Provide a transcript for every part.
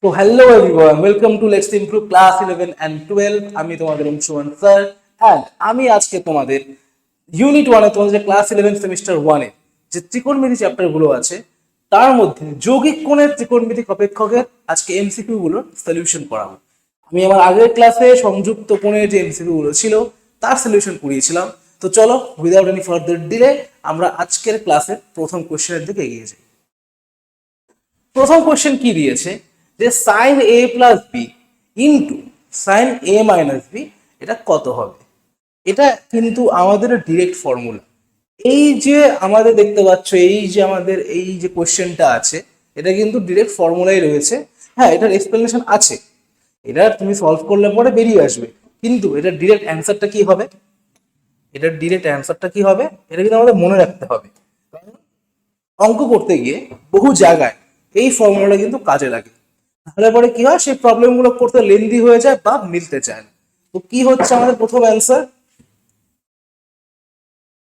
তো hello everyone, welcome to let's improve class 11 and 12। আমি তোমাদের অংশুমান স্যার অ্যান্ড আমি আজকে তোমাদের ইউনিট 1 এ তোমাদের যে ক্লাস 11 সেমিস্টার 1 এ যে ত্রিকোণমিতি চ্যাপ্টার গুলো আছে তার মধ্যে যৌগিক কোণের ত্রিকোণমিতিক অপেক্ষকের আজকে এমসিকিউ গুলোর সলিউশন করাবো। আমি আমার আগের ক্লাসে সংযুক্ত কোণের যে এমসিকিউ গুলো ছিল তার সলিউশন করিয়েছিলাম। তো চলো উইদাউট এনি ফার্দার ডিলে আমরা আজকের ক্লাসের প্রথম কোশ্চেনের দিকে এগিয়ে যাই। প্রথম কোশ্চেন কি দিয়েছে যে সাইন এ প্লাস বি ইন্টু সাইন এ মাইনাস বি এটা কত হবে। এটা কিন্তু আমাদের ডিরেক্ট ফর্মুলা। এই যে আমাদের দেখতে পাচ্ছ, এই যে কোশ্চেনটা আছে এটা কিন্তু ডিরেক্ট ফর্মুলাই রয়েছে। হ্যাঁ, এটার এক্সপ্লেনেশন আছে, এটা তুমি সলভ করলে পরে বেরিয়ে আসবে, কিন্তু এটার ডিরেক্ট অ্যান্সারটা কি হবে, এটা কিন্তু আমাদের মনে রাখতে হবে। অঙ্ক করতে গিয়ে বহু জায়গায় এই ফর্মুলাটা কিন্তু কাজে লাগে, তাহলে পরে কি হয়, সেই প্রবলেম গুলো করতে লেন্দি হয়ে যায় বা মিলতে চায় না। তো কি হচ্ছে আমাদের প্রথম অ্যান্সার,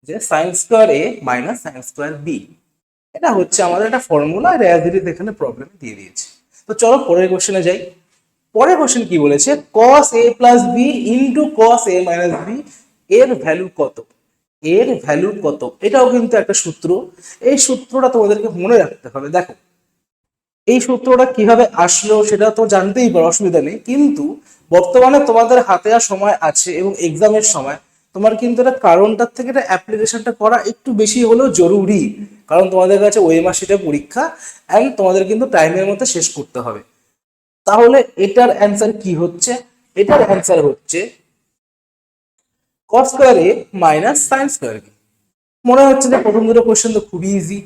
যে sine square A minus sine square B, এটা হচ্ছে আমাদের একটা ফর্মুলা। আর অ্যাজ ইট ইজ এখানে প্রবলেম দিয়ে দিয়েছে। তো চলো পরের কোশ্চেনে যাই। পরের কোশ্চেন কি বলেছে, cos a plus B into cos a minus B এর ভ্যালু কত। এটাও কিন্তু একটা সূত্র। এই সূত্রটা তোমাদেরকে মনে রাখতে হবে। দেখো, এই সূত্রটা কিভাবে আসলো সেটা তো জানতেই পারো, অসুবিধা নেই, কিন্তু বর্তমানে তোমাদের হাতে আর সময় আছে এবং এক্সামের সময় তোমার কিন্তু এটা কারণটার থেকে এটা অ্যাপ্লিকেশনটা করা একটু বেশি হলেও জরুরি। কারণ তোমাদের কাছে ওই মাসিটা পরীক্ষা অ্যান্ড তোমাদের কিন্তু টাইমের মধ্যে শেষ করতে হবে। তাহলে এটার অ্যান্সার কি হচ্ছে, এটার অ্যান্সার হচ্ছে cos স্কয়ার এ মাইনাস সাইন স্কয়ার বি। মনে হচ্ছে যে প্রথম দুটো কোশ্চেন তো খুবই ইজি।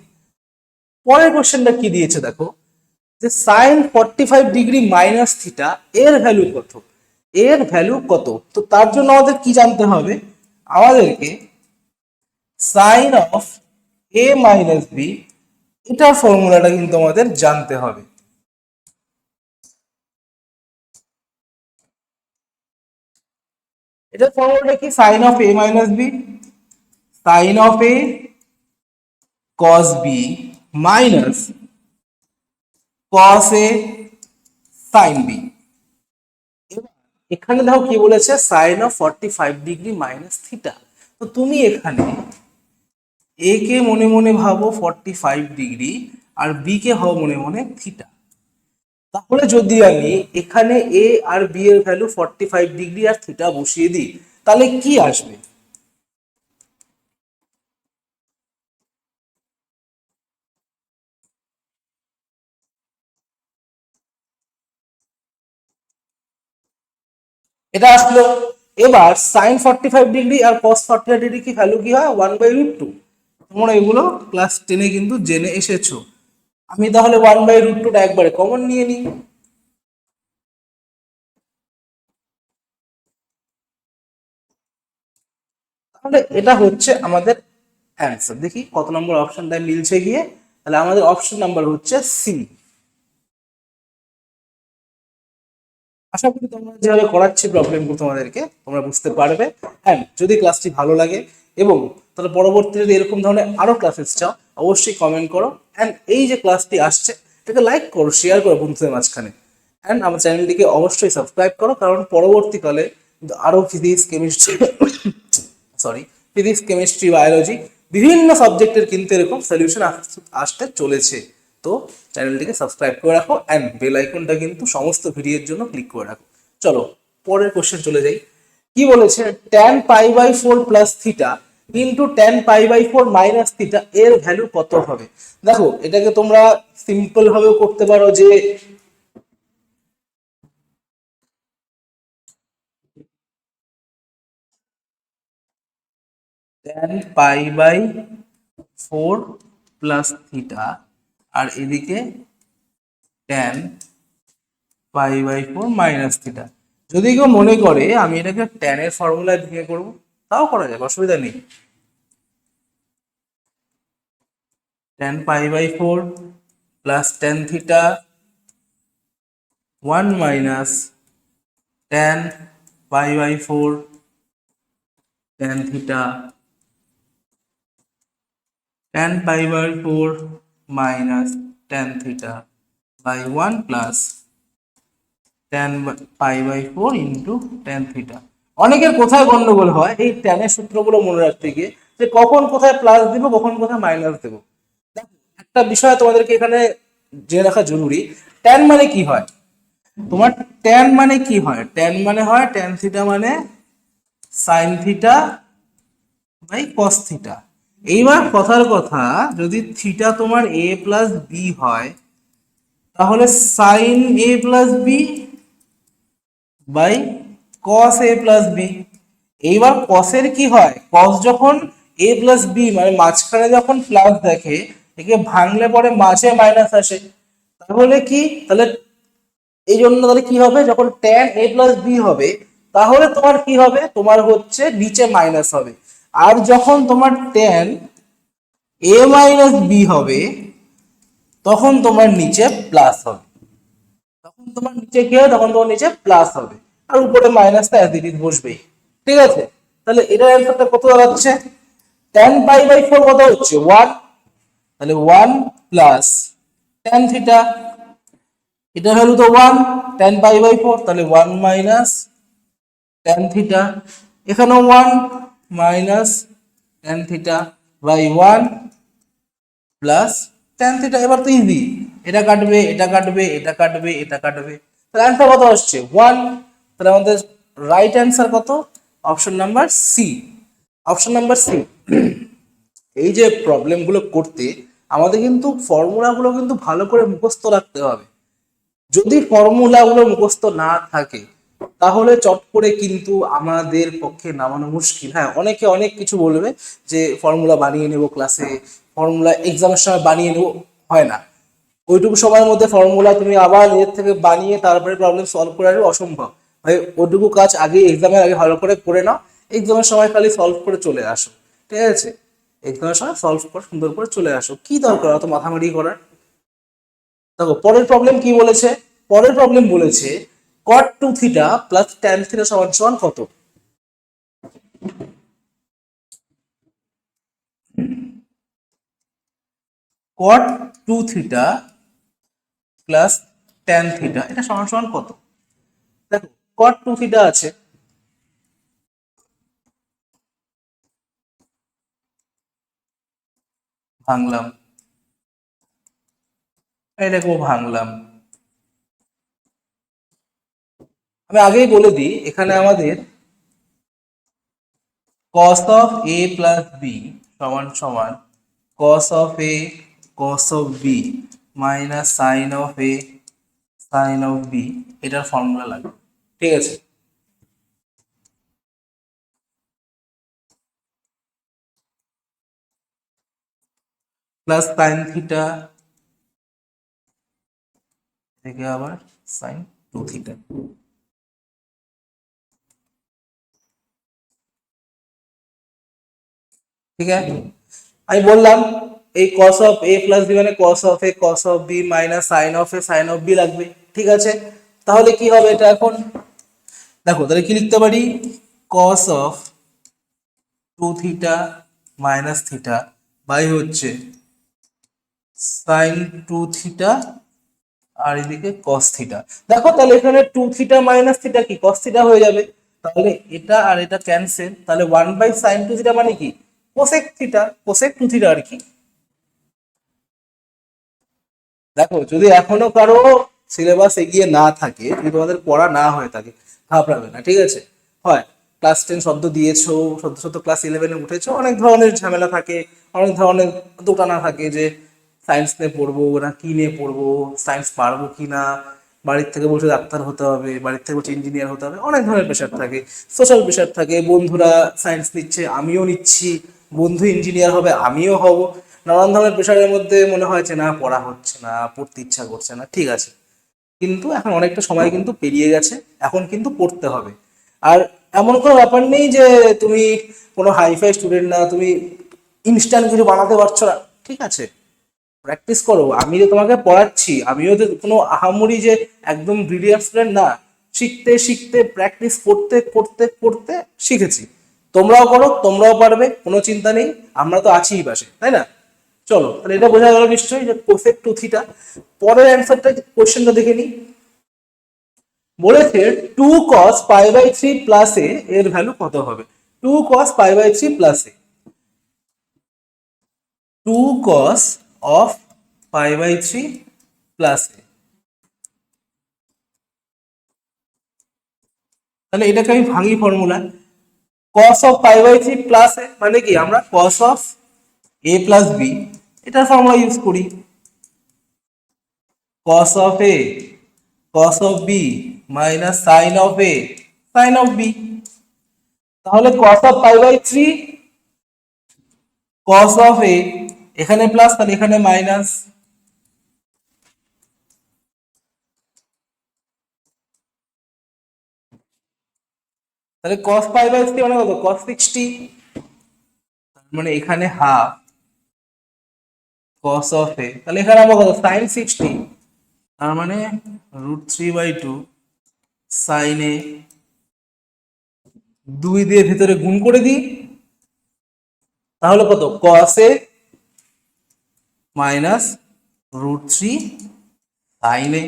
পরের কোশ্চেনটা কি দিয়েছে দেখো, যে সাইন 45 ডিগ্রি মাইনাস থিটা এর ভ্যালু কত। তো তার জন্য আমাদের কি জানতে হবে, আমাদেরকে sine of A minus B এটার ফর্মুলাটা কিন্তু আমাদের জানতে হবে। এটার ফর্মুলাটা কি, sine of A minus B, sine of A cos B minus cos A sine B. এখানে দেখো কি বলেছে, sine of 45 degree minus theta. তো তুমি এখানে এ কে মনে মনে ভাবো 45 ডিগ্রি আর বি কে ভাবো মনে মনে থিটা। তাহলে যদি আমি এখানে এ আর বি এর ভ্যালু 45 ডিগ্রি আর থিটা বসিয়ে দিই, তাহলে কি আসবে, এটা আসলো। এবার সাইন 45 ডিগ্রি আর কস 45 ডিগ্রি কি ভ্যালু কি হয়, 1/√2। তোমরা এগুলো ক্লাস 10 কিন্তু জেনে এসেছো। আমি তাহলে 1/√2টা একবারে কমন নিয়ে নিই। তাহলে এটা হচ্ছে আমাদের অ্যান্সার। দেখি কত নম্বর অপশনটা মিলছে গিয়ে। তাহলে আমাদের অপশন নাম্বার হচ্ছে সি। আশা করি তোমরা যেভাবে করাচ্ছি প্রবলেমগুলো তোমাদেরকে তোমরা বুঝতে পারবে। অ্যান্ড যদি ক্লাসটি ভালো লাগে এবং তাহলে পরবর্তীতে যদি এরকম ধরনের আরো ক্লাসেস চাও, অবশ্যই কমেন্ট করো। অ্যান্ড এই যে ক্লাসটি আসছে এটাকে লাইক করো, শেয়ার করো বন্ধুদের মাঝখানে। অ্যান্ড আমার চ্যানেলটিকে অবশ্যই সাবস্ক্রাইব করো, কারণ পরবর্তীকালে আরো ফিজিক্স কেমিস্ট্রি বায়োলজি বিভিন্ন সাবজেক্টের কিন্তু এরকম সলিউশন আসতে চলেছে। তো চ্যানেলটিকে সাবস্ক্রাইব করে রাখো অ্যান্ড বেল আইকনটা কিন্তু সমস্ত ভিডিওর জন্য ক্লিক করে রাখো। চলো পরের কোশ্চেন চলে যাই। কি বলেছে, tan π/4 plus theta into tan π/4 minus theta এর ভ্যালু কত হবে। দেখো, এটাকে তোমরা সিম্পল ভাবেও করতে পারো, যে tan π/4 প্লাস থিটা আর এদিকে tan π/4 মাইনাস থিটা। যদি কেউ মনে করে আমি এটাকে tan এর ফর্মুলায় ভেঙে করবো, তাও করা যাবে, অসুবিধা নেই। tan π/4 plus tan theta 1 minus tan π/4 tan theta, tan π/4 minus tan theta by 1 plus tan pi by 4 into tan theta. অনেকের কোথায় গন্ডগোল হয় এই ট্যানের সূত্রগুলো মনে রাখতে গিয়ে, যে কখন কোথায় প্লাস দিব কখন কোথায় মাইনাস দেবো। একটা বিষয় তোমাদেরকে এখানে জেনে রাখা জরুরি, ট্যান মানে কি হয়। তোমার ট্যান মানে কি হয়, ট্যান মানে হয় ট্যান থিটা মানে sine theta by cos theta. এইবার কথার কথা, যদি থিটা তোমার a প্লাস বি হয়, তাহলে sine a plus b by cos a plus b. এইবার কসের কি হয়, কস যখন a প্লাস বি মানে মাঝখানে যখন প্লাস দেখে, একে ভাঙলে পরে মাঝে মাইনাস আসে। তাহলে কি, তাহলে এই জন্য তাহলে কি হবে, যখন tan a প্লাস বি হবে তাহলে তোমার কি হবে, তোমার হচ্ছে নিচে মাইনাস হবে। আর যখন তোমার tan a মাইনাস বি হবে তখন তোমার নিচে প্লাস হবে। তখন তোমার নিচে কি হবে, তখন তোমার নিচে প্লাস হবে। আর উপরে মাইনাসটা অ্যাজ ইট ইজ বসবেই। ঠিক আছে, তাহলে এটার অ্যান্সারটা কত দাঁড়াচ্ছে, tan পাই বাই 4 কত হচ্ছে 1, তাহলে 1 প্লাস tan থিটা, এটা ভ্যালু তো 1, tan পাই বাই 4 তাহলে 1 মাইনাস tan থিটা, এখানেও 1 minus tan theta by 1 plus tan theta. এবার তো ইজি, এটা কাটবে এটা কাটবে এটা কাটবে এটা কাটবে, তাহলে অ্যান্সার কত আসছে 1। তাহলে আমাদের রাইট অ্যান্সার কত, option number C. Option number C. এই যে প্রবলেমগুলো করতে আমাদের কিন্তু ফর্মুলাগুলো কিন্তু ভালো করে মুখস্থ রাখতে হবে। যদি ফর্মুলাগুলো মুখস্থ না থাকে তাহলে চট করে কিন্তু আমাদের পক্ষে নামানো মুশকিল। হ্যাঁ, অনেকে অনেক কিছু বলবে যে ফর্মুলা বানিয়ে নেব ক্লাসে, ফর্মুলা এক্সামের সময় বানিয়ে নেব, হয় না। ওইটুকু সময়ের মধ্যে ফর্মুলা তুমি আবার নিজের থেকে বানিয়ে তারপরে প্রবলেম সলভ করে আসবে, অসম্ভব ভাই। ওইটুকু কাজ আগে এক্সামের আগে ভালো করে নাও, এক্সামের সময় খালি সলভ করে চলে আসো। ঠিক আছে, এক্সামের সময় সলভ করে সুন্দর করে চলে আসো, কি দরকার অত মাথামারি করার। দেখো পরের প্রবলেম কি বলেছে, পরের প্রবলেম বলেছে cot 2 theta plus tan theta সমান সমান কত। cot 2 theta plus tan theta এটা সমান সমান কত। দেখো cot 2 থিটা আছে, ভাঙলাম, এটাকেও ভাঙলাম। আমি আগেই বলে দিই, এখানে আমাদের cos of a plus b সমান সমান cos of a cos of b minus sin of a sin of b, এটার ফর্মুলা লাগবে। ঠিক আছে, প্লাস sin থিটা থেকে আবার sin 2 থিটা। ঠিক আছে, আমি বললাম এই cos of a plus b মানে cos of a cos of b minus sin of a sin of b লাগবে। ঠিক আছে, তাহলে কি হবে এটা এখন, দেখো তাহলে কি লিখতে পারি, cos of 2 theta minus theta by হচ্ছে sin 2 থিটা আর এদিকে cos থিটা। দেখো তাহলে এখানে 2 থিটা মাইনাস থিটা কি cos থিটা হয়ে যাবে, তাহলে এটা আর এটা ক্যান্সেল, তাহলে 1 বাই sin 2 থিটা মানে কি cosec থিটা, cosec 2 থিটা আর কি। দেখো যদি এখনো কারো সিলেবাস এগিয়ে না থাকে, যদি তোমাদের পড়া না হয়ে থাকে, ঘাবড়াবে না। ঠিক আছে, হয় ক্লাস 10 শব্দ দিয়েছো, সদ্য সদ্য ক্লাস 11-এ উঠেছো, অনেক ধরনের ঝামেলা থাকে, অনেক ধরনের দোটানা থাকে যে সায়েন্স নিয়ে পড়বো না কি নিয়ে পড়বো, সায়েন্স পারবো কি না, বাড়ির থেকে বলছে ডাক্তার হতে হবে, বাড়ির থেকে বলছে ইঞ্জিনিয়ার হতে হবে, অনেক ধরনের প্রেশার থাকে, সোশ্যাল প্রেশার থাকে, বন্ধুরা সায়েন্স নিচ্ছে আমিও নিচ্ছি, বন্ধু ইঞ্জিনিয়ার হবে আমিও হব, নানান ধরনের প্রেশারের মধ্যে মনে হয় যে না পড়া হচ্ছে না, পড়তে ইচ্ছা করছে না। ঠিক আছে, কিন্তু এখন অনেকটা সময় কিন্তু পেরিয়ে গেছে, এখন কিন্তু পড়তে হবে। আর এমন কোনো ব্যাপার নেই যে তুমি কোনো হাইফাই স্টুডেন্ট না, তুমি ইনস্ট্যান্ট কিছু বানাতে পারছো না। ঠিক আছে, প্র্যাকটিস করো, আমি যে তোমাকে পড়াচ্ছি আমিও তো কোনো আহামরি যে একদম ব্রিলিয়ান্ট স্টুডেন্ট না, শিখতে শিখতে প্র্যাকটিস করতে করতে করতে শিখেছি। তোমরাও করো, তোমরাও পারবে, কোনো চিন্তা নেই, আমরা তো আছিই পাশে, তাই না। চলো তাহলে এটা বোঝা গেল নিশ্চয়ই যে কোসেক 2 থিটা। পরের অ্যান্সারটা কোশ্চেনটা দেখে নিই, বলেছে 2 cos π/3 প্লাস এ এর ভ্যালু কত হবে। 2 cos π/3 plus A, 2 cos of π/3 plus A. তাহলে এটাকে আমি ভাঙি formula, cos of π/3 plus A মানে কি আমরা cos of a plus b এটার ফর্মুলা ইউজ করি, cos of a cos of b minus sin of a sin of b। তাহলে cos of π/3 cos of a এখানে প্লাস তাহলে এখানে minus, তাহলে cos π/3 মানে কত cos 60, মানে এখানে হাফ cos of a, তাহলে এখানে আমরা কত sin 60, তার মানে √3/2 sin a, 2 দিয়ে ভিতরে গুণ করে দিই, তাহলে কত cos a minus √3 sin a।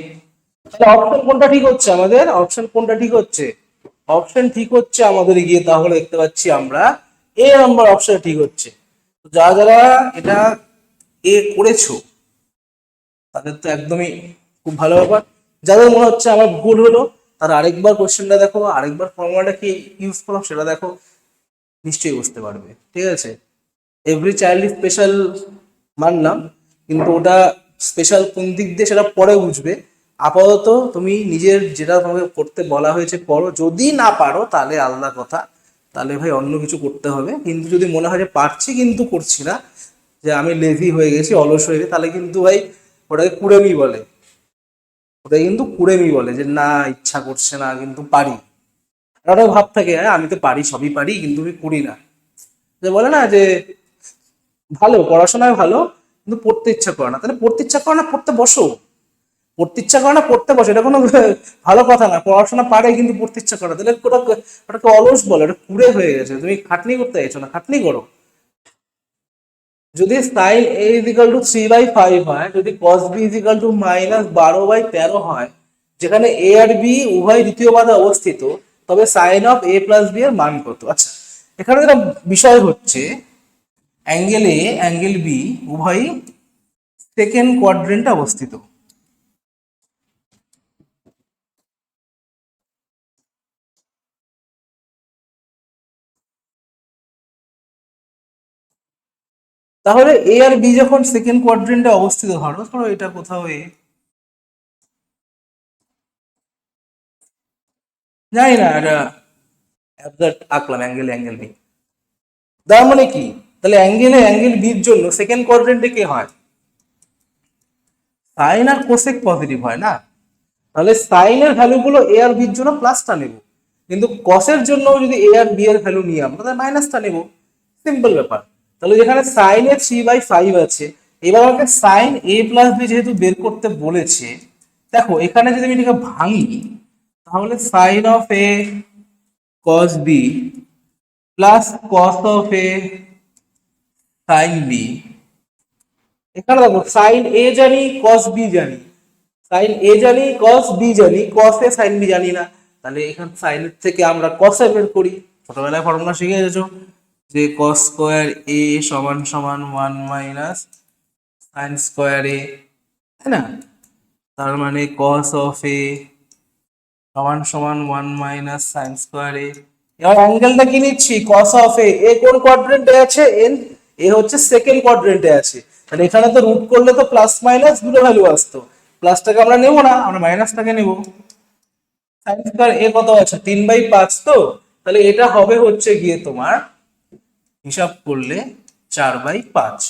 তাহলে অপশন কোনটা ঠিক হচ্ছে আমাদের, অপশন কোনটা ঠিক হচ্ছে, অপশন ঠিক হচ্ছে আমাদের গিয়ে তাহলে দেখতে পাচ্ছি আমরা এ নাম্বার অপশন ঠিক হচ্ছে। যারা যারা এটা এ করেছো তাদের তো একদমই খুব ভালো ব্যাপার, যাদের মনে হচ্ছে আমার ভুল হলো তারা আরেকবার কোশ্চেনটা দেখো, আরেকবার ফর্মুলাটা কি ইউজ করলাম সেটা দেখো, নিশ্চয়ই বুঝতে পারবে। ঠিক আছে, এভরি চাইল্ড ইজ স্পেশাল মানলাম, কিন্তু ওটা স্পেশাল কোন দিক দিয়ে সেটা পরে বুঝবে। আপাতত তুমি নিজের যেটা তোমাকে করতে বলা হয়েছে করো, যদি না পারো তাহলে আলাদা কথা, তাহলে ভাই অন্য কিছু করতে হবে। কিন্তু যদি মনে হয় যে পারছি কিন্তু করছি না, যে আমি লেজি হয়ে গেছি অলস হয়ে গেছি, তাহলে কিন্তু ভাই ওটাকে কুড়েমি বলে, ওটাকে কিন্তু কুড়েমি বলে যে না ইচ্ছা করছে না কিন্তু পারি। ওটা ভাব থাকে হ্যাঁ আমি তো পারি সবই পারি কিন্তু আমি করি না, যে বলে না যে ভালো পড়াশোনায় ভালো কিন্তু পড়তে ইচ্ছা করে না, তাহলে পড়তে ইচ্ছা করে না পড়তে বসো, পড়তে ইচ্ছা করে না পড়তে বসো, এটা কোনো ভালো কথা না। পড়াশোনা পারে কিন্তু পড়তে ইচ্ছা করে না, তাহলে ওটাকে অলস বলে, ওটা কুড়ে হয়ে গেছে, তুমি খাটনি করতে চাইছো না, খাটনি করো। যদি সাইন a = 3/5 হয়, যদি cos b = -12/13 হয়, যেখানে a আর b উভয় দ্বিতীয় পাদে অবস্থিত, তবে sine of a plus b এর মান কত। আচ্ছা, এখানে যেটা বিষয় হচ্ছে অ্যাঙ্গেল a অ্যাঙ্গেল b উভয়ই সেকেন্ড কোয়াড্রেন্টে অবস্থিত। তাহলে এ আর বি যখন সেকেন্ড কোয়াড্রেন্টে অবস্থিত, ধরো এটা কোথাও এ, জানি না এটা অ্যাবসার্ট আঁকলাম অ্যাঙ্গেল অ্যাঙ্গেল বি, তার মানে কি তাহলে অ্যাঙ্গেল বির জন্য সেকেন্ড কোয়াড্রেন্টে কে হয়, সাইন আর কোসেক পজিটিভ হয় না, তাহলে সাইনের ভ্যালুগুলো এ আর বির জন্য প্লাসটা নেব, কিন্তু কসের জন্য যদি এ আর বি এর ভ্যালু নিয়ে আমরা তাহলে মাইনাসটা নেব, সিম্পল ব্যাপার। তাহলে যেখানে সাইন এ 3/5 আছে, এবার আমাকে সাইন a প্লাস বি যেহেতু বের করতে বলেছে, দেখো এখানে যদি আমি এটাকে ভাঙি তাহলে sine of a cos b plus cos of a sine B, এখানে দেখো সাইন এ জানি cos বি জানি, সাইন এ জানি cos বি জানি, cos এ সাইন বি জানি না, তাহলে এখানে সাইনের থেকে আমরা cos এ বের করি। ছোটবেলায় ফর্মুলা শিখে গেছো যে cos স্কয়ার a সমান সমান 1 মাইনাস সাইন স্কয়ার a, তাই না, তার মানে cos অফ a সমান সমান 1 মাইনাস সাইন স্কয়ার a। এবার অ্যাঙ্গেলটা কি নিচ্ছি cos অফ a, এ কোন কোয়াড্রেন্টে আছে, এন এ হচ্ছে সেকেন্ড কোয়াড্রেন্টে আছে, তাহলে এখানে তো রুট করলে তো প্লাস মাইনাস দুটো ভ্যালু আসতো, প্লাসটাকে আমরা নেব না, আমরা মাইনাসটাকে নেব। সাইন স্কয়ার এ কত আছে 3/5, তো তাহলে এটা হবে হচ্ছে গিয়ে তোমার হিসাব করলে 4/5।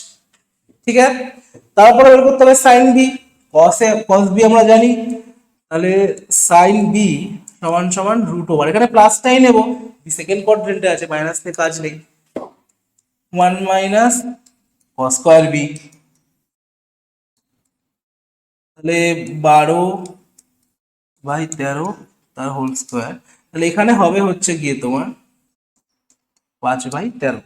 ঠিক আছে, তারপরে বের করতে হবে সাইন বি, cos বি আমরা জানি, তাহলে সাইন বি সমান সমান √ওভার, এখানে প্লাসটাই নেব, সেকেন্ড কোয়াড্রেন্টে আছে মাইনাস নিয়ে কাজ নেই, 1 মাইনাস cos স্কয়ার বি, তাহলে 12/13 তার হোল স্কয়ার, তাহলে এখানে হবে হচ্ছে গিয়ে তোমার 5/13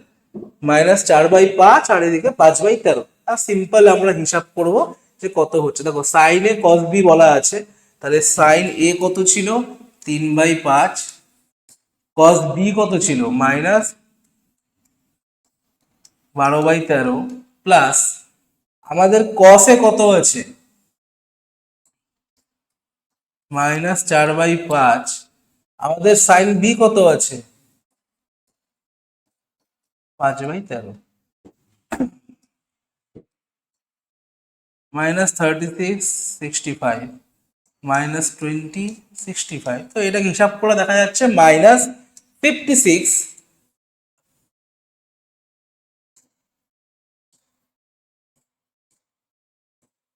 মাইনাস 4/5 আর এদিকে 5/13, আর সিম্পল আমরা হিসাব করব যে কত হচ্ছে। দেখো সাইন এ cos বি বলা আছে, তাহলে সাইন এ কত ছিল 3/5 cos b কত ছিল -12/13 প্লাস আমাদের cos এ কত আছে -4/5 আমাদের sin b কত আছে 5/13 -36/65 -20/65 তো এটাকে হিসাব করে দেখা যাচ্ছে -56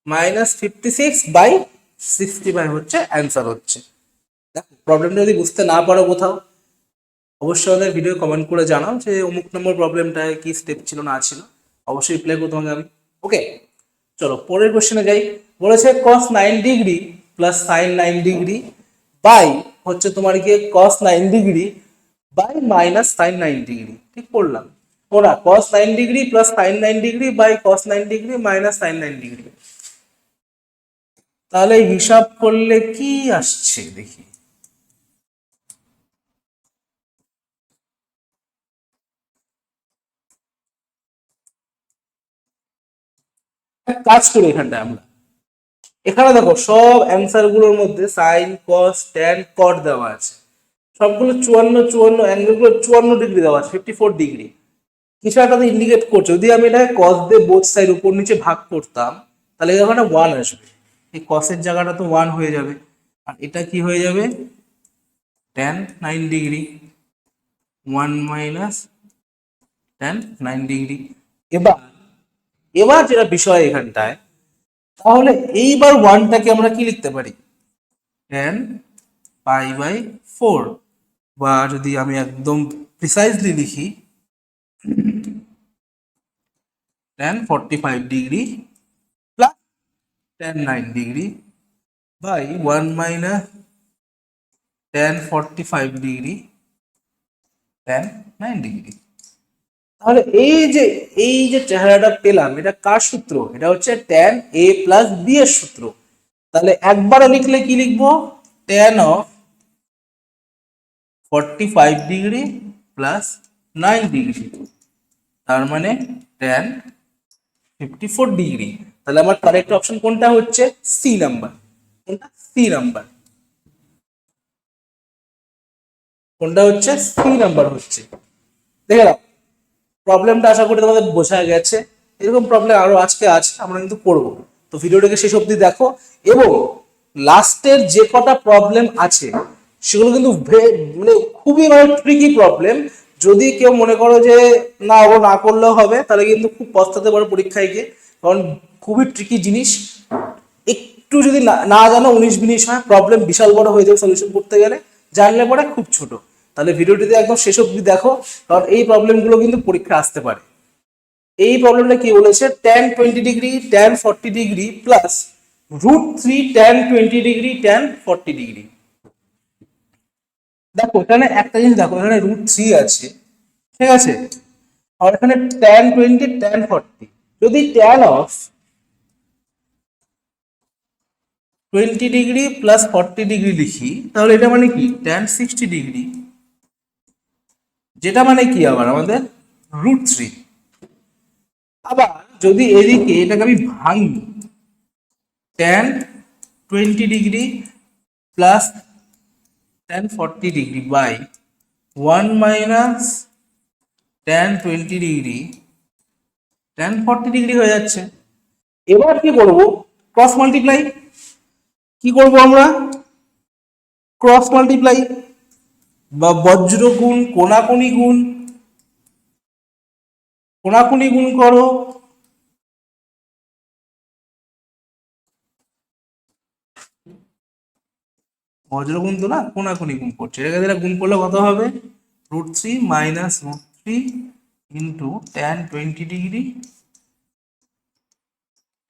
-56/65 হচ্ছে অ্যান্সার হচ্ছে। দেখো প্রবলেমটা যদি বুঝতে না পারো কোথাও অবশ্যই আমাদের ভিডিও কমেন্ট করে জানাও যে অমুক নম্বর প্রবলেমটায় কি স্টেপ ছিল না ছিল, অবশ্যই রিপ্লাই করবো তোমাকে আমি। ওকে, চলো পরের কোশ্চেনে যাই। বলেছে cos 9 degree plus sin 9 degree by হচ্ছে তোমার গিয়ে cos 9 degree by minus sin 9 degree, ঠিক করলাম ওরা cos 9 degree plus sin 9 degree by cos 9 degree minus sin 9 degree. তাহলে হিসাব করলে কি আসছে দেখি। এক কাজ করি এখানটায় আমরা, এখানে দেখো সব অ্যান্সার গুলোর মধ্যে সাইন কস ট্যান কট দেওয়া আছে, সবগুলো 54 অ্যাঙ্গেল গুলো 54 ডিগ্রি দেওয়া আছে, 54 ডিগ্রি। কিছু একটা ইন্ডিকেট করছে। যদি আমি এটা কস দিয়ে বোথ সাইড উপর নিচে ভাগ করতাম তাহলে এখানে 1 আসবে, এই কসের জায়গাটা তো 1 হয়ে যাবে, আর এটা কি হয়ে যাবে tan 9 degree, 1 minus tan 9 degree. এবার এবার যেটা বিষয় এখানটায়, তাহলে এইবার ওয়ানটাকে আমরা কি লিখতে পারি tan π/4, বা যদি আমি একদম প্রিসাইজলি লিখি tan 45 degree plus tan 9 degree by 1 minus tan 45 degree tan 9 degree. তাহলে এই যে চেহারাটা পেলাম এটা কার সূত্র, এটা হচ্ছে tan a প্লাস b এর সূত্র। তাহলে একবারে লিখলে কি লিখবো tan of 45 degree plus 9 degree, তার মানে tan 54 ডিগ্রি। তাহলে আমার কারেক্ট অপশন কোনটা হচ্ছে সি নাম্বার, কোনটা সি নাম্বার, কোনটা হচ্ছে সি নাম্বার হচ্ছে। দেখে নাও প্রবলেমটা আশা করি তোমাদের বোঝা গেছে। এরকম প্রবলেম আরো আজকে আছে, আমরা কিন্তু করব। তো ভিডিওটাকে শেষ অবধি দেখো এবং লাস্টের যে কটা প্রবলেম আছে সেগুলো কিন্তু মানে খুবই মানে ট্রিকি প্রবলেম। যদি কেউ মনে করো যে না ওগুলো না করলেও হবে তাহলে কিন্তু খুব পস্তাতে পারো পরীক্ষায় গিয়ে, কারণ খুবই ট্রিকি জিনিস। একটু যদি না জানো 19-20 হয় প্রবলেম বিশাল বড় হয়ে যাবে সলিউশন করতে গেলে, জানলে পরে খুব ছোট। তাহলে ভিডিওটিতে একদম শেষ অবধি দেখো, কারণ এই প্রবলেমগুলো কিন্তু পরীক্ষা আসতে পারে। এই প্রবলেমটা কি বলেছে tan 20 degree tan 40 degree plus √3 tan 20 degree tan 40 degree. দেখো এখানে একটা জিনিস দেখো, এখানে √3 আছে, ঠিক আছে, আর এখানে tan 20 tan 40। যদি tan of 20 degree plus 40 degree লিখি তাহলে এটা মানে কি tan 60 ডিগ্রি, যেটা মানে কি আবার আমাদের √3। আবার যদি এদিকে এটাকে আমি ভাঙি tan 20 degree plus tan 40 degree by 1 minus tan 20 degree tan 40 degree হয়ে যাচ্ছে। এবার কি করব ক্রস মাল্টিপ্লাই, কি করব আমরা ক্রস মাল্টিপ্লাই বা বজ্র গুণ কোনাকুনি গুণ, কোনাকুনি গুণ করো, বজ্র গুণ তো না কোনাকুনি গুণ করছে, এটাকে গুণ করলে কত হবে √3 minus √3 into tan 20 degree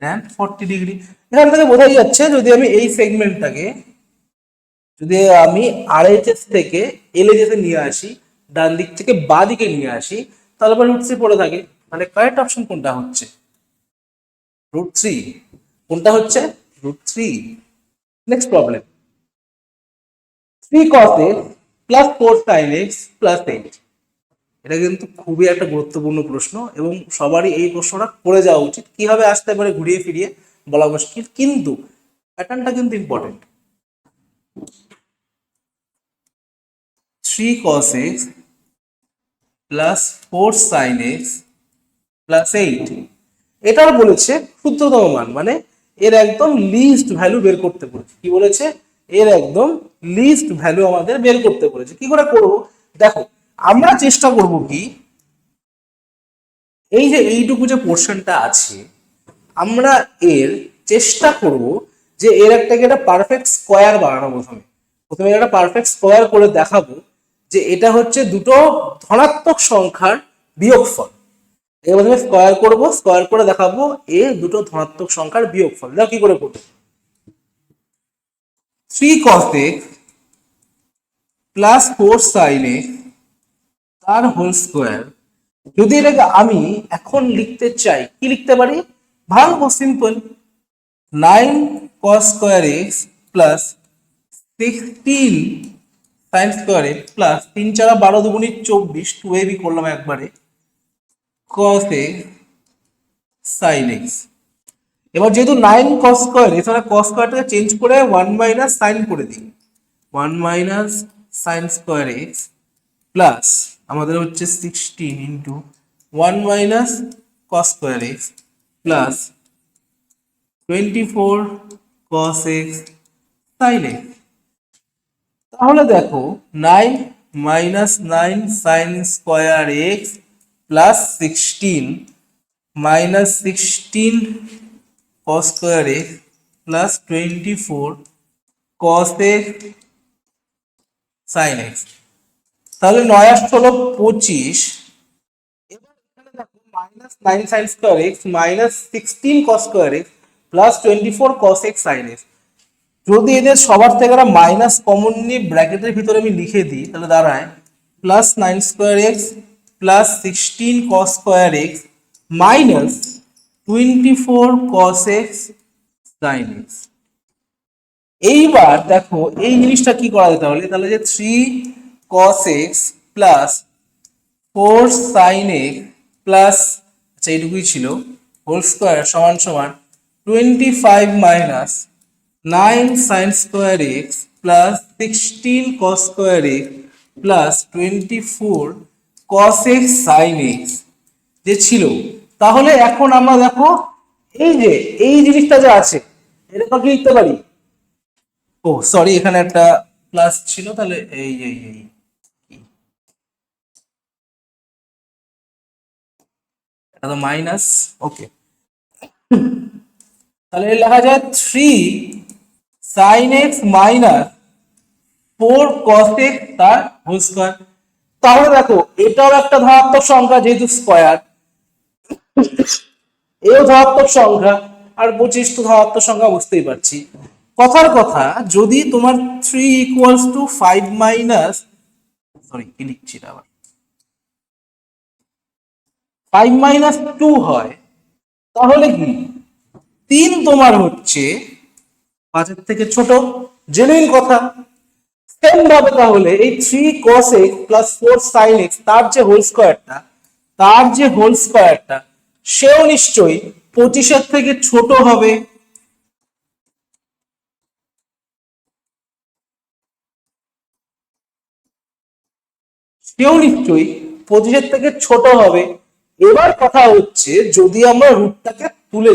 tan 40 degree. এখান থেকে বোঝাই যাচ্ছে যদি আমি এই সেগমেন্টটাকে যদি আমি RHS থেকে LHS এ নিয়ে আসি, ডান দিক থেকে বাঁ দিকে নিয়ে আসি, তাহলে আবার √3 পড়ে থাকে। মানে কারেক্ট অপশন কোনটা হচ্ছে √3, কোনটা হচ্ছে √3। Next problem 3 cos x plus 4 sin x plus 8। এটা কিন্তু খুবই একটা গুরুত্বপূর্ণ প্রশ্ন এবং সবারই এই প্রশ্নটা করে যাওয়া উচিত। কিভাবে আসতে পারে ঘুরিয়ে ফিরিয়ে বলা মুশকিল, কিন্তু প্যাটার্নটা কিন্তু important. 3 cos x plus 4 sin x plus 8, এটার বলেছে ক্ষুদ্রতম মান, মানে এর একদম লিস্ট ভ্যালু বের করতে বলেছে। কি বলেছে? এর একদম লিস্ট ভ্যালু আমাদের বের করতে বলেছে। কি করে করব? দেখো, আমরা চেষ্টা করব কি, এই যে এইটুকু যে পোর্শনটা আছে, আমরা এর চেষ্টা করব যে এর একটা পারফেক্ট স্কোয়ার বানানো। প্রথমে একটা পারফেক্ট স্কোয়ার করে দেখাবো যে এটা হচ্ছে দুটো ধনাত্মক সংখ্যার বিয়োগফল। এর প্রথমে স্কোয়ার করব, স্কোয়ার করে দেখাবো এ দুটো ধনাত্মক সংখ্যার বিয়োগফল। দেখো কি করে করব। 3 cos x plus 4 sin x তার হোল স্কোয়ার। যদি এটাকে আমি এখন লিখতে চাই, কি লিখতে পারি? ভাঙবো, simple. 9 cos square x plus 16 sin square x plus 3 4 12 2 24, 2ab করলাম একবারে, cos x sin x। এবার যেহেতু 9 cos স্কোয়ার এখানে cos স্কোয়ারটাকে চেঞ্জ করে 1 মাইনাস sin করে দিই, 1 minus sin square x plus আমাদের হচ্ছে 16 into 1 minus cos square x plus 24 cos x sin x। তাহলে দেখো 9 minus 9 sin square x plus 16 minus 16 cos square x plus 24 cos x sin x। তাহলে 9 8 হলো 25। এবার এখানে দেখো minus 9 sin square x minus 16 cos square x plus 24 cos x sin x। যদি এদের সবার থেকে আমরা মাইনাস কমন নিয়ে ব্র্যাকেটের ভিতরে আমি লিখে দিই, তাহলে দাঁড়ায় plus 9 square x plus 16 cos square x minus 24 cos x sin x। এইবার দেখো এই জিনিসটা কি করা যেতে হলে, তাহলে যে 3 cos x plus 4 sin x plus, আচ্ছা এইটুকুই ছিল, হোল স্কোয়ার সমান সমান 25 minus 9 sin square x plus 16 cos square x plus 24 cos x sin x যে ছিল। তাহলে এখন আমরা দেখো এই যে এই জিনিসটা যে আছে এটা কি লিখতে পারি? ও সরি, এখানে একটা প্লাস ছিল, তাহলে এই এই এই এটা তো মাইনাস। ওকে, তাহলে লেখা যায় 3 sin x minus 4 cos x তার হোল স্কয়ার। তাহলে দেখো এটাও একটা ধনাত্মক সংখ্যা, যেহেতু স্কয়ার, এও ধনাত্মক সংখ্যা, আর 25 তো ধনাত্মক সংখ্যা, বুঝতেই পারছি। কথার কথা, যদি তোমার 3 ইকুয়ালস টু 5 মাইনাস, সরি কি লিখছি না আবার, 5 মাইনাস 2 হয়, তাহলে কি 3 তোমার হচ্ছে 5 এর থেকে ছোট, জেনুইন কথা। সেম ভাবে তাহলে এই 3 cos x plus 4 sin x তার যে হোল স্কয়ারটা, সেও নিশ্চয়ই 25 এর থেকে ছোট হবে। সেও নিশ্চয়ই 25 এর থেকে ছোট হবে। এবার কথা হচ্ছে, যদি আমরা রুটটাকে তুলে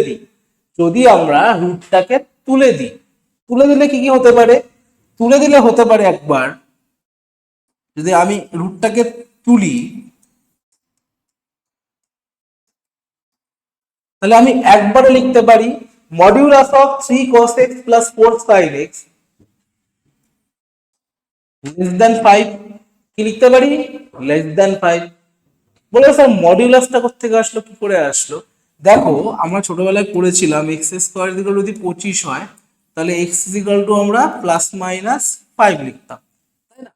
দিই, তুলে দিলে কি কি হতে পারে? তুলে দিলে হতে পারে, একবার যদি আমি রুটটাকে তুলি, তাহলে আমি একবারে লিখতে পারি modulus of 3 cos x plus 4 sin x less than 5। কি লিখতে পারি? Less than 5। বলে স্যার মডিউলাসটা কোথেকে আসলো, কি করে আসলো? দেখো আমরা ছোটবেলায় পড়েছিলাম এক্স স্কোয়ার ইকুয়াল যদি 25 হয়, তাহলে এক্স ইকুয়াল টু আমরা প্লাস মাইনাস 5 লিখতাম, তাই না?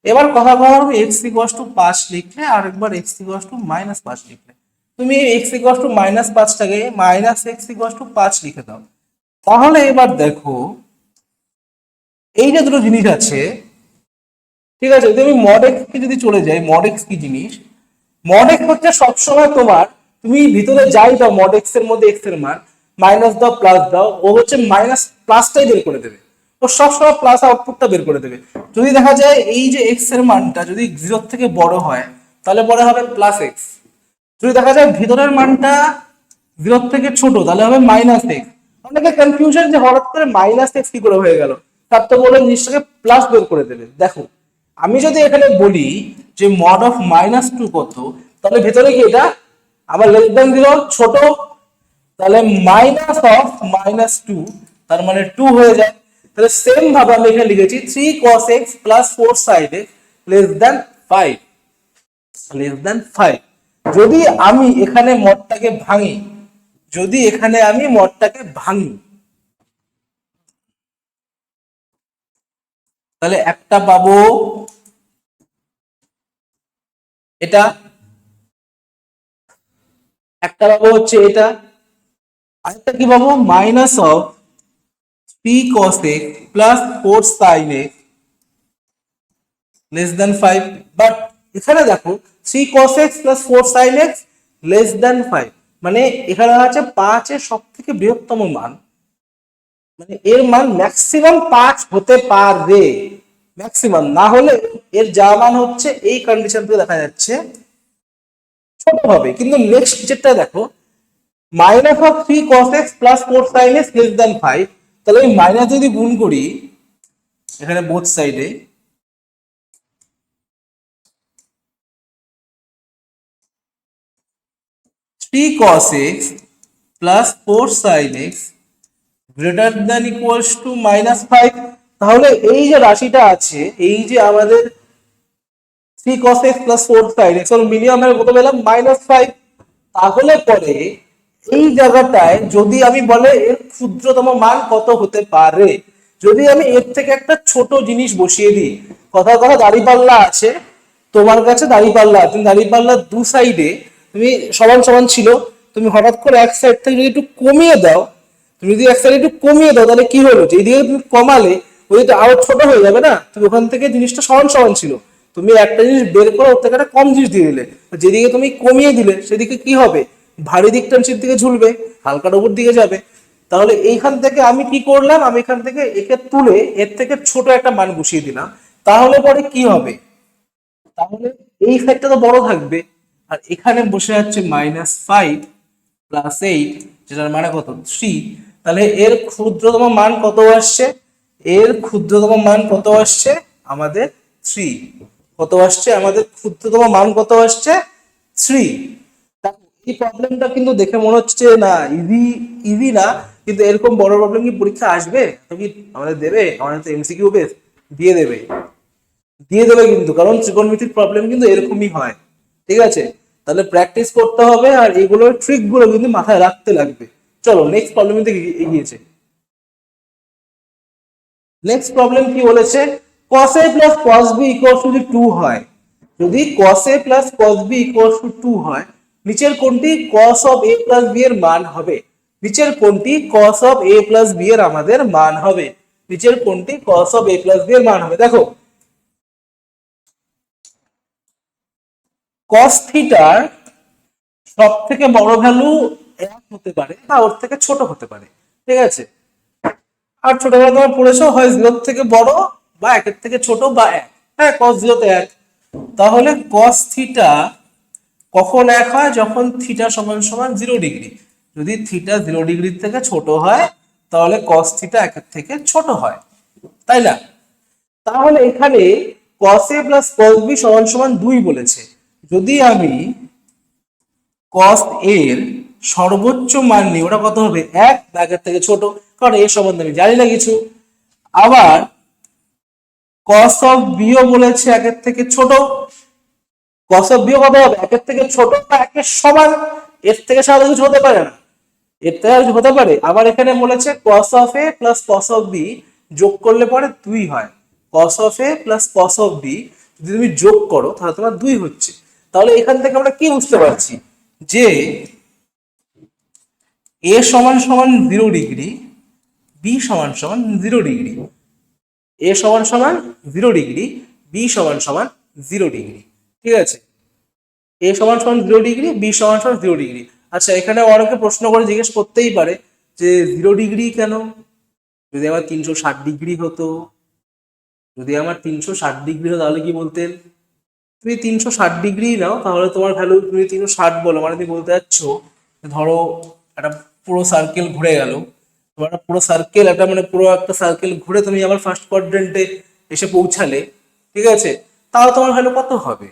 এবার কথা বলা হবে এক্স ইকুয়াল টু 5 লিখলে, আর একবার এক্স ইকুয়াল টু মাইনাস 5 লিখলে, তুমি এক্স ইকুয়াল টু মাইনাস 5টাকে মাইনাস এক্স ইকুয়াল টু 5 লিখে দাও। তাহলে এবার দেখো এই যে দুটো জিনিস আছে, ঠিক আছে, যদি আমি মড এক্স কে যদি চলে যাই, মড এক্স কি জিনিস? মড এক্স হচ্ছে সবসময় তোমার, তুমি ভিতরে যাই দাও মড এক্স এর মধ্যে এক্স এর মান, মাইনাস দাও প্লাস দাও, ও হচ্ছে মাইনাস প্লাসটাই বের করে দেবে, ও সবসময় প্লাস আউটপুটটা বের করে দেবে। যদি দেখা যায় এই যে এক্স এর মানটা যদি 0 থেকে বড় হয়, তাহলে পরে হবে প্লাস এক্স। যদি দেখা যায় ভিতরের মানটা 0 থেকে ছোট, তাহলে হবে মাইনাস এক্স। অনেকে কনফিউশন যে হঠাৎ করে মাইনাস এক্স কি করে হয়ে গেল, তার তো বলে জিনিসটাকে প্লাস বের করে দেবে। দেখো, আমি যদি এখানে বলি যে মড অফ -2 কত, তাহলে ভেতরে কি এটা আবার লেস দ্যান 0 ছোট, তাহলে মাইনাস অফ -2, তার মানে 2 হয়ে যায়। তাহলে সেম ভাবে আমি এখানে লিখেছি 3 cos x plus 4 sin x less than 5, less than 5। যদি আমি এখানে মডটাকে ভাঙি, যদি এখানে আমি মডটাকে ভাঙি, তাহলে একটা পাবো এটা, একটা পাবো হচ্ছে এটা, আরেকটা কি পাবো minus of 3 cos x plus 4 sin x less than 5। But এখানে দেখো 3 cos x plus 4 sin x less than 5, মানে এখানে আছে 5 এর সব থেকে বৃহত্তম মান, মানে এর মান ম্যাক্সিমাম 5 হতে পারে, ম্যাক্সিমাম না হলে এর যা মান হচ্ছে এই কন্ডিশন থেকে দেখা যাচ্ছে ছোট হবে। কিন্তু নেক্সট যেটা দেখো minus of 3 cos x plus 4 sin x less than 5, তাহলে এই মাইনাস যদি গুণ করি এখানে বোথ সাইডে, 3 cos x plus 4 sin x greater than equals to -5, তাহলে এই যে রাশিটা আছে, এই যে আমাদের 3 cos x plus 4 sin x ওর মিনিমাম এর কত পেলাম -5। তাহলে পরে এই জায়গাটায় যদি আমি বলে এর ক্ষুদ্রতম মান কত হতে পারে, যদি আমি এর থেকে একটা ছোট জিনিস বসিয়ে দিই, কথা কথা দাঁড়িপাল্লা আছে, তোমার কাছে দাঁড়িপাল্লা, তুমি দাঁড়িপাল্লার দু সাইডে তুমি সমান সমান ছিল, তুমি হঠাৎ করে এক সাইড থেকে যদি একটু কমিয়ে দাও, তুমি যদি এক সাইড একটু কমিয়ে দাও, তাহলে কি হলো, যেদিকে তুমি কমালে ওই তো আরো ছোট হয়ে যাবে না, তুমি ওখান থেকে জিনিসটা সমান সমান ছিল, তুমি একটা জিনিস বের করে ওর থেকে একটা কম জিনিস দিয়ে দিলে, যেদিকে তুমি কমিয়ে দিলে সেদিকে কি হবে, ভারী দিকটা নিচের দিকে ঝুলবে, হালকার উপর দিকে যাবে। তাহলে এইখান থেকে আমি কি করলাম, আমি এখান থেকে একে তুলে এর থেকে ছোট একটা মান বসিয়ে দিলাম, তাহলে পরে কি হবে, তাহলে এই সাইডটা তো বড় থাকবে, আর এখানে বসে যাচ্ছে -5 প্লাস 8, যেটার মানে কত 3, তাহলে এর ক্ষুদ্রতম মান কত আসছে, এর ক্ষুদ্রতম মান কত আসছে আমাদের 3, কত আসছে আমাদের ক্ষুদ্রতম মান কত আসছে 3। এই প্রবলেমটা কিন্তু দেখে মনে হচ্ছে না ইজি, ইজি না, কিন্তু এরকম বড় প্রবলেম কি পরীক্ষা আসবে, তো কি আমাদের দেবে, আমাদের তো এমসিকিউ বেস দিয়ে দেবে, দিয়ে দেবে কিন্তু, কারণ ত্রিকোণমিতির প্রবলেম কিন্তু এরকমই হয়। ঠিক আছে, তাহলে প্র্যাকটিস করতে হবে আর এগুলোর ট্রিক গুলো কিন্তু মাথায় রাখতে লাগবে। চলো নেক্সট প্রবলেম থেকে এগিয়েছে। নেক্সট প্রবলেম কি বলেছে, cos a plus cos b equals to 2 হয়, যদি cos a plus cos b equals to 2 হয়, নিচের কোনটি cos of a plus b এর মান হবে, নিচের কোনটি cos of a plus b এর আমাদের মান হবে, নিচের কোনটি cos of a plus b এর মান হবে। দেখো cos থিটার সব থেকে বড় ভ্যালু 1 হতে পারে বা ওর থেকে ছোট হতে পারে, ঠিক আছে, আর ছোটবেলা তোমার পড়েছো হয় 0 থেকে বড় বা 1 এর থেকে ছোট বা 1, হ্যাঁ cos 0 তে 1, তাহলে cos থিটা কখন 1 হয়, যখন থিটা সমান সমান 0 ডিগ্রি, যদি থিটা 0 ডিগ্রি থেকে ছোট হয় তাহলে cos থিটা 1 এর থেকে ছোট হয়, তাই না? তাহলে এখানে cos a plus cos b সমান সমান 2 বলেছে, যদি আমি cos a এর সর্বোচ্চ মান নিই, ওটা কত হবে 1 বা 1 এর থেকে ছোট, কারণ এর সম্বন্ধে আমি জানি না কিছু। আবার cos of b ও বলেছে 1 এর থেকে ছোট, cos of b ও কত হবে 1 এর থেকে ছোট বা 1 এর সমান, এর থেকে সাদা কিছু হতে পারে না, এর থেকে কিছু হতে পারে। আবার এখানে বলেছে cos of a plus cos of b যোগ করলে পরে 2 হয়, cos of a plus cos of b যদি তুমি যোগ করো তাহলে তোমার 2 হচ্ছে। তাহলে এখান থেকে আমরা কি বুঝতে পারছি যে a সমান সমান 0 ডিগ্রি, b সমান সমান 0 ডিগ্রি, a সমান সমান 0 ডিগ্রি, b বি সমান সমান 0 ডিগ্রি। ঠিক আছে, এ সমান সমান 0 ডিগ্রি, বি সমান সমান 0 ডিগ্রি। আচ্ছা, এখানে অনেকে প্রশ্ন করে জিজ্ঞেস করতেই পারে যে 0 ডিগ্রি কেন? যদি আমার 360 ডিগ্রি হতো, যদি আমার 360 ডিগ্রি হতো তাহলে কি বলতেন? তুমি 360 ডিগ্রি নাও, তাহলে তোমার ভ্যালু তুমি 360 বলো, মানে তুমি বলতে চাচ্ছ ধরো একটা পুরো সার্কেল ঘুরে গেল, তোমার একটা পুরো সার্কেল, একটা মানে পুরো একটা সার্কেল ঘুরে তুমি আবার ফার্স্ট কোয়াড্রেন্টে এসে পৌঁছালে, ঠিক আছে, তাহলে তোমার ভ্যালু কত হবে?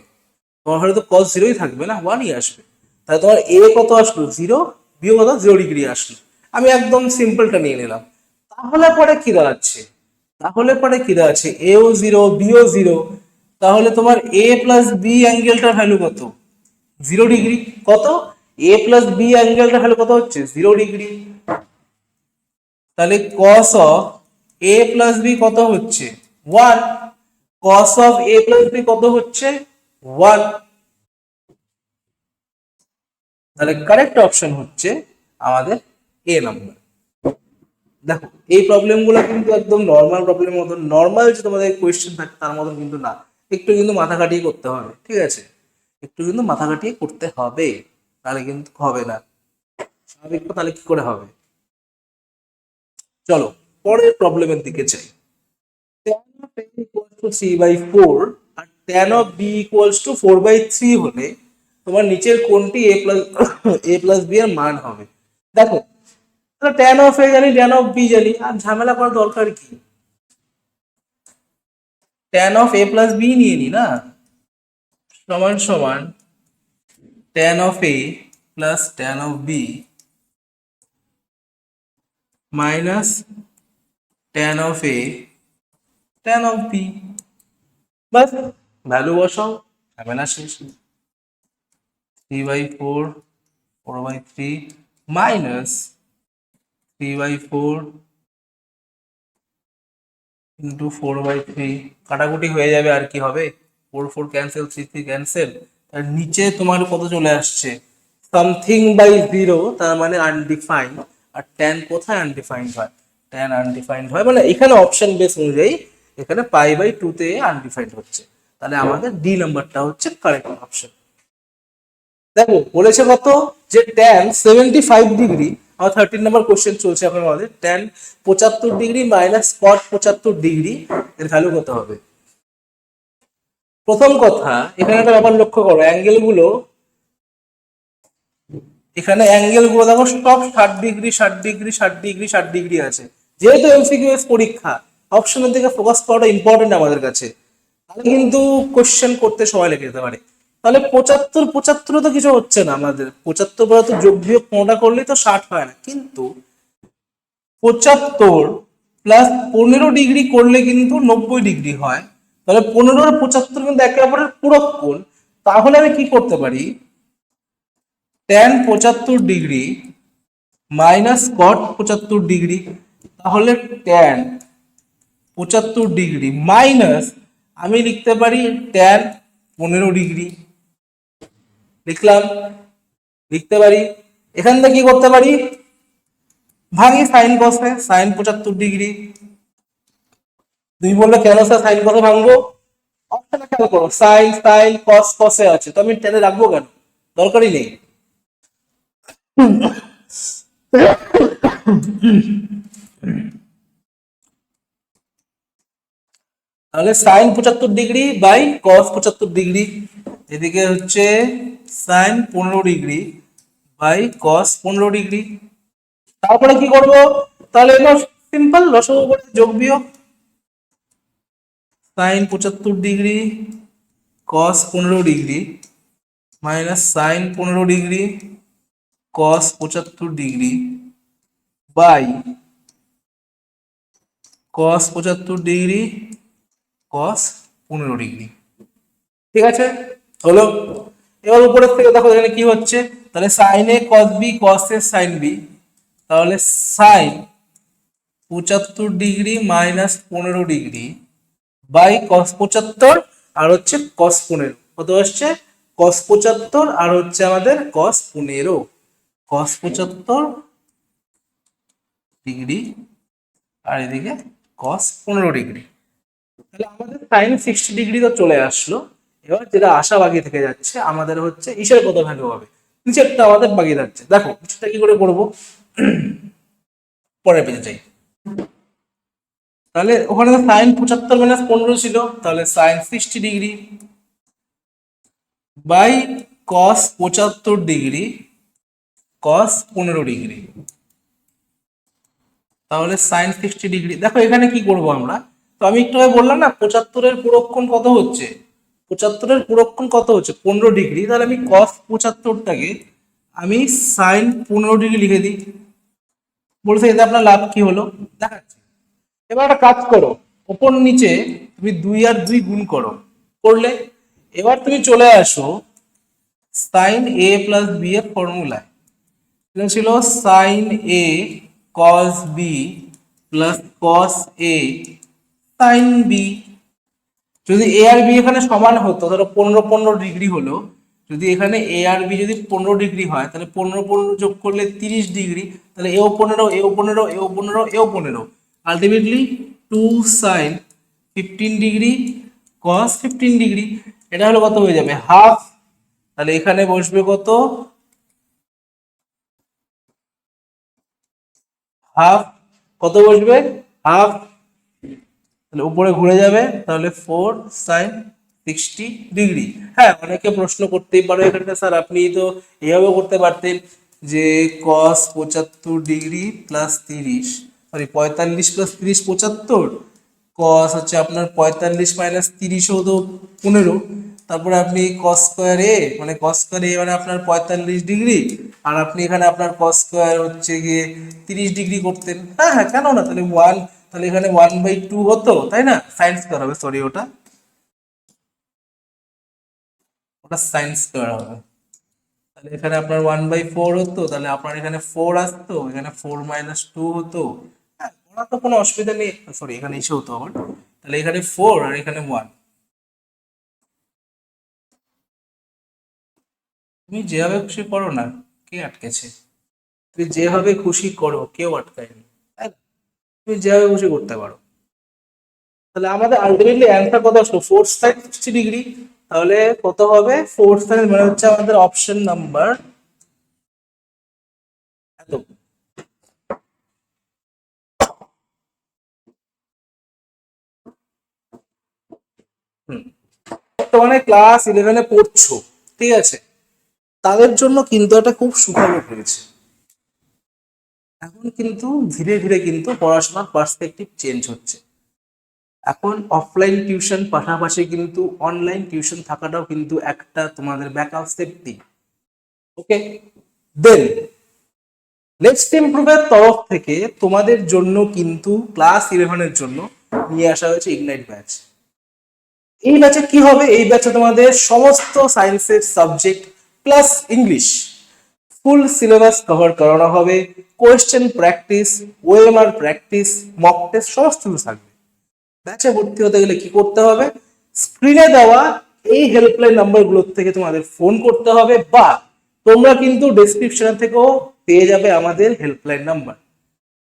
তোমার ভ্যালু তো cos 0ই থাকবে না, 1ই আসবে। তাহলে তোমার এ কত আসলো? 0, বি কত? 0 ডিগ্রি আসলো। আমি একদম সিম্পলটা নিয়ে নিলাম। তাহলে পরে কি দাঁড়াচ্ছে? তাহলে পরে কি দাঁড়াচ্ছে? এও 0, বিও 0। তাহলে তোমার এ প্লাস বি অ্যাঙ্গেলটার ভ্যালু কত? 0 ডিগ্রি। কত? এ প্লাস বি অ্যাঙ্গেলটার ভ্যালু কত হচ্ছে? 0 ডিগ্রি। তাহলে cos of A plus b কত হচ্ছে? 1। cos of A plus b কত হচ্ছে? 1। তাহলে কারেক্ট অপশন হচ্ছে আমাদের এ নাম্বার। দেখো, এই প্রবলেম গুলো কিন্তু একদম নর্মাল প্রবলেমের মতন, নর্মাল যে তোমাদের কোয়েশ্চেন থাকে তার মতন কিন্তু না। একটু কিন্তু মাথা খাটিয়ে করতে হবে, ঠিক আছে, একটু কিন্তু মাথা খাটিয়ে করতে হবে, তাহলে কিন্তু হবে না। স্বাভাবিক, তাহলে কি করে হবে? চলো পরের প্রবলেমের দিকে যাই। tan of a equals to 3/4 R tan of b equals to 4/3 হলে তোমার নিচের কোনটি a প্লাস b এর মান হবে? দেখো, তাহলে tan of a জানি, tan of b জানি, আর ঝামেলা করার দরকার কি? tan of a plus b নিয়ে নি না, সমান সমান tan of a plus tan of b minus tan of a tan of b। Bus, value বসাও, ঝামেলা শেষ। 3/4, 4/3 মাইনাস 3/4 ইন্টু 4/3, কাটাকুটি হয়ে যাবে, আর কি হবে? 4 4 ক্যান্সেল, 3 3 ক্যান্সেল। আর নিচে তোমার কত চলে আসছে? সামথিং বাই 0, তার মানে আনডিফাইন্ড। আর ট্যান কোথায় আনডিফাইন্ড হয়? ট্যান আনডিফাইন্ড হয় মানে এখানে অপশন বেস অনুযায়ী এখানে π/2 তে আনডিফাইন্ড হচ্ছে। তাহলে আমাদের ডি নাম্বারটা হচ্ছে কারেক্ট অপশন। দেখো বলেছে কত, যে ট্যান 75 ডিগ্রি, আমার 13 নম্বর কোশ্চেন চলছে এখন আমাদের, ট্যান 75 ডিগ্রি মাইনাস কট 75 ডিগ্রি এর ভ্যালু কত হবে? প্রথম কথা, এখানে একটা ব্যাপার লক্ষ্য করো, অ্যাঙ্গেল গুলো, এখানে অ্যাঙ্গেল গুলো দেখো সব 60 ডিগ্রি 60 ডিগ্রি 60 ডিগ্রি 60 ডিগ্রি আছে। যেহেতু এমসিকিউএস পরীক্ষা, অপশনের দিকে ফোকাস করাটা ইম্পর্টেন্ট আমাদের কাছে, তাহলে কিন্তু কোশ্চেন করতে সময় লেগে যেতে পারে। তাহলে 75 75 তো কিছু হচ্ছে না আমাদের, 75 পরে তো যোগ বিয়োগ কোনটা করলেই তো 60 হয় না, কিন্তু 75 প্লাস 15 ডিগ্রি করলে কিন্তু 90 ডিগ্রি হয়। তাহলে 15 আর 75 কিন্তু একে অপরের পূরক কোণ। তাহলে আমি কি করতে পারি? ট্যান 75 ডিগ্রি মাইনাস কট 75 ডিগ্রি। তাহলে ট্যান 75 ডিগ্রি মাইনাস, আমি লিখতে পারি ট্যান 15 ডিগ্রি। লিখলাম, লিখতে পারি। এখান থেকে কি করতে পারি? ভাঙি সাইন কসে, সাইন 75 ডিগ্রি। তুমি বললে কেন স্যার সাইন কসে ভাঙবো? অপশনে খেয়াল করো, সাইন সাইন কস কসে আছে, তো আমি টেনে রাখবো কেন? দরকারই নেই। তাহলে sine 75 degree by cos 75 degree, এদিকে হচ্ছে sine 15 degree by cos 15 degree. তারপরে কি করব? তাহলে এবার সিম্পল লসাগু করে যোগ বিয়োগ, sine 75 degree cos 15 degree minus sine 15 degree cos 75 degree by cos 75 degree cos 15 degree. ঠিক আছে, হলো। এবার উপরের থেকে দেখো এখানে কি হচ্ছে, তাহলে sine a cos b cos A sine b, তাহলে sine 75 degree minus 15 degree by cos 75 আর হচ্ছে কস 15, কত আসছে? কস 75 আর হচ্ছে আমাদের কস 15, কস 75 ডিগ্রি আর এদিকে কস 15 ডিগ্রি। তাহলে আমাদের সাইন 60 ডিগ্রি তো চলে আসলো। এবার যেটা আশা বাকি থেকে যাচ্ছে আমাদের হচ্ছে ইসের কত ভ্যালু হবে, নিচেরটা আমাদের বাকি থাকছে। দেখো নিচেরটা কি করে করবো, পরের পেজে যাই। তাহলে ওখানে সাইন 75 - 15 ছিল, তাহলে sine 60 degree by cos 75 degree cos 15 degree, তাহলে সাইন 60 ডিগ্রি। দেখো এখানে কি করব আমরা, তো আমি একটু আগে বললাম না 75-এর পুরোক্ষণ কত হচ্ছে, 75-এর পুরোক্ষণ কত হচ্ছে 15 ডিগ্রি, তাহলে আমি কস 75টাকে আমি সাইন 15 ডিগ্রি লিখে দিই। বলছে এতে আপনার লাভ কি হলো দেখাচ্ছি। এবার একটা কাজ করো, ওপর নিচে তুমি 2 আর 2 গুণ করো, করলে এবার তুমি চলে আসো সাইন এ প্লাস বি এর ফর্মুলায়। এটা ছিল sign a cos B plus cos A sine B. যদি এ আর বি এখানে সমান হতো, ধরো 15-15 ডিগ্রি হলো, যদি এখানে এ আর বি যদি 15 ডিগ্রি হয়, তাহলে 15-15 যোগ করলে 30 ডিগ্রি, তাহলে এও 15 এও 15 এও 15 এও 15, ultimately 2 sin 15 degree cos 15 degree. এটা হলো কত হয়ে যাবে হাফ, তাহলে এখানে বসবে কত হাফ, কত বসবে হাফ, তাহলে উপরে ঘুরে যাবে, তাহলে 4 sin 60 ডিগ্রি। হ্যাঁ অনেকে প্রশ্ন করতেই পারো এখানে, স্যার আপনি তো এইভাবে করতে পারতেন যে কস 75 ডিগ্রি প্লাস 30, সরি 45 প্লাস 30 75, কস হচ্ছে আপনার 45 মাইনাস 30ও তো 15, তারপরে আপনি কস স্কোয়ার এ মানে কস স্কোয়ার এ মানে আপনার 45 ডিগ্রি, আর আপনি এখানে আপনার কস স্কোয়ার হচ্ছে গিয়ে 30 ডিগ্রি করতেন। হ্যাঁ হ্যাঁ কেন না, তাহলে তাহলে এখানে 1/2 হতো তাই না, সাইন স্কোয়ার হবে, সরি ওটা ওটা সাইন স্কোয়ার হবে। তাহলে এখানে আপনার 1/4 হতো, তাহলে আপনার এখানে 4 আসতো, এখানে 4 - 2 হতো। হ্যাঁ করা তো কোনো অসুবিধা নেই, সরি এখানে এসে হতো আমার, তাহলে এখানে 4 আর এখানে 1। তুমি যেভাবে খুশি করো না, কে আটকেছে, তুমি যেভাবে খুশি করো কেউ আটকায়নি, তাই না? তুমি যেভাবে খুশি করতে পারো। তাহলে আমাদের আলটিমেটলি অ্যান্সার কত আসলো 4 sin 60 ডিগ্রি। তাহলে কত হবে 4 sin মানে হচ্ছে আমাদের অপশন নাম্বার এত। হুম, বর্তমানে ক্লাস 11-এ পড়ছো, ঠিক আছে, তাদের জন্য কিন্তু একটা খুব সুখবর রয়েছে। এখন কিন্তু ধীরে ধীরে কিন্তু পড়াশোনার পার্সপেক্টিভ চেঞ্জ হচ্ছে। এখন অফলাইন টিউশন পাশাপাশি কিন্তু অনলাইন টিউশন থাকাটাও কিন্তু একটা তোমাদের ব্যাকআপ সেফটি। ওকে, দেন নেক্সট ইমপ্রুভের তরফ থেকে তোমাদের জন্য কিন্তু ক্লাস 11-এর জন্য নিয়ে আসা হয়েছে ইগনাইট ব্যাচ। এই ব্যাচে কি হবে, এই ব্যাচে তোমাদের সমস্ত সায়েন্সের subject plus English full syllabus cover করানো হবে, question practice, OMR practice, mock test সমস্ত কিছু থাকবে। ব্যাচে ভর্তি হতে গেলে কি করতে হবে, স্ক্রিনে দেওয়া এই হেল্পলাইন নাম্বারগুলোর থেকে তোমাদের ফোন করতে হবে, বা তোমরা কিন্তু ডেসক্রিপশন থেকেও পেয়ে যাবে আমাদের হেল্পলাইন নাম্বার।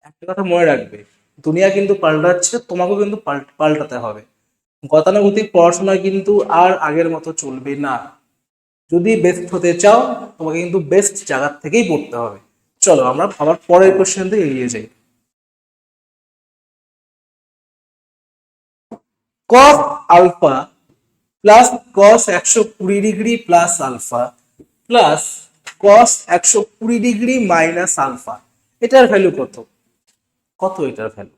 একটা কথা মনে রাখবে, দুনিয়া কিন্তু পাল্টাচ্ছে, তোমাকেও কিন্তু পাল্টাতে হবে। গতানুগতিক পড়াশোনা কিন্তু আর আগের মতো চলবে না। যদি বেস্ট হতে চাও তোমাকে কিন্তু বেস্ট জায়গার থেকেই পড়তে হবে। চলো আমরা আবার পরের কোশ্চেন থেকে এগিয়ে যাই। Cos alpha plus cos 120 degree plus alpha plus cos 120 degree minus alpha, এটার ভ্যালু কত, কত এটার ভ্যালু?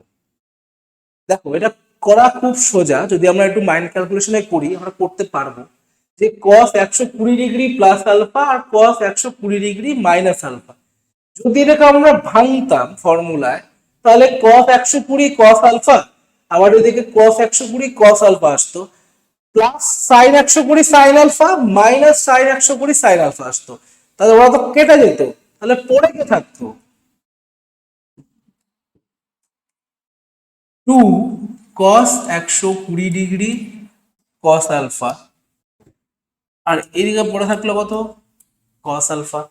দেখো এটা করা খুব সোজা, যদি আমরা একটু মাইন্ড ক্যালকুলেশনে করি আমরা করতে পারবো যে কস 120 ডিগ্রি প্লাস আলফা আর কস 120 ডিগ্রি মাইনাস আলফা, যদি এটাকে আমরা ভাঙতাম ফর্মুলায়, তাহলে কস 120 কস আলফা, আবার এদিকে কস 120 কস আলফা আসতো, plus sine 120 sine alpha minus sine 120 sine alpha আসতো। তাহলে ওরা তো কেটে যেত, তাহলে পরে কে থাকতো 2 cos 120 ডিগ্রি কস আলফা, আর এদিকে পড়ে থাকলো কত কস আলফা।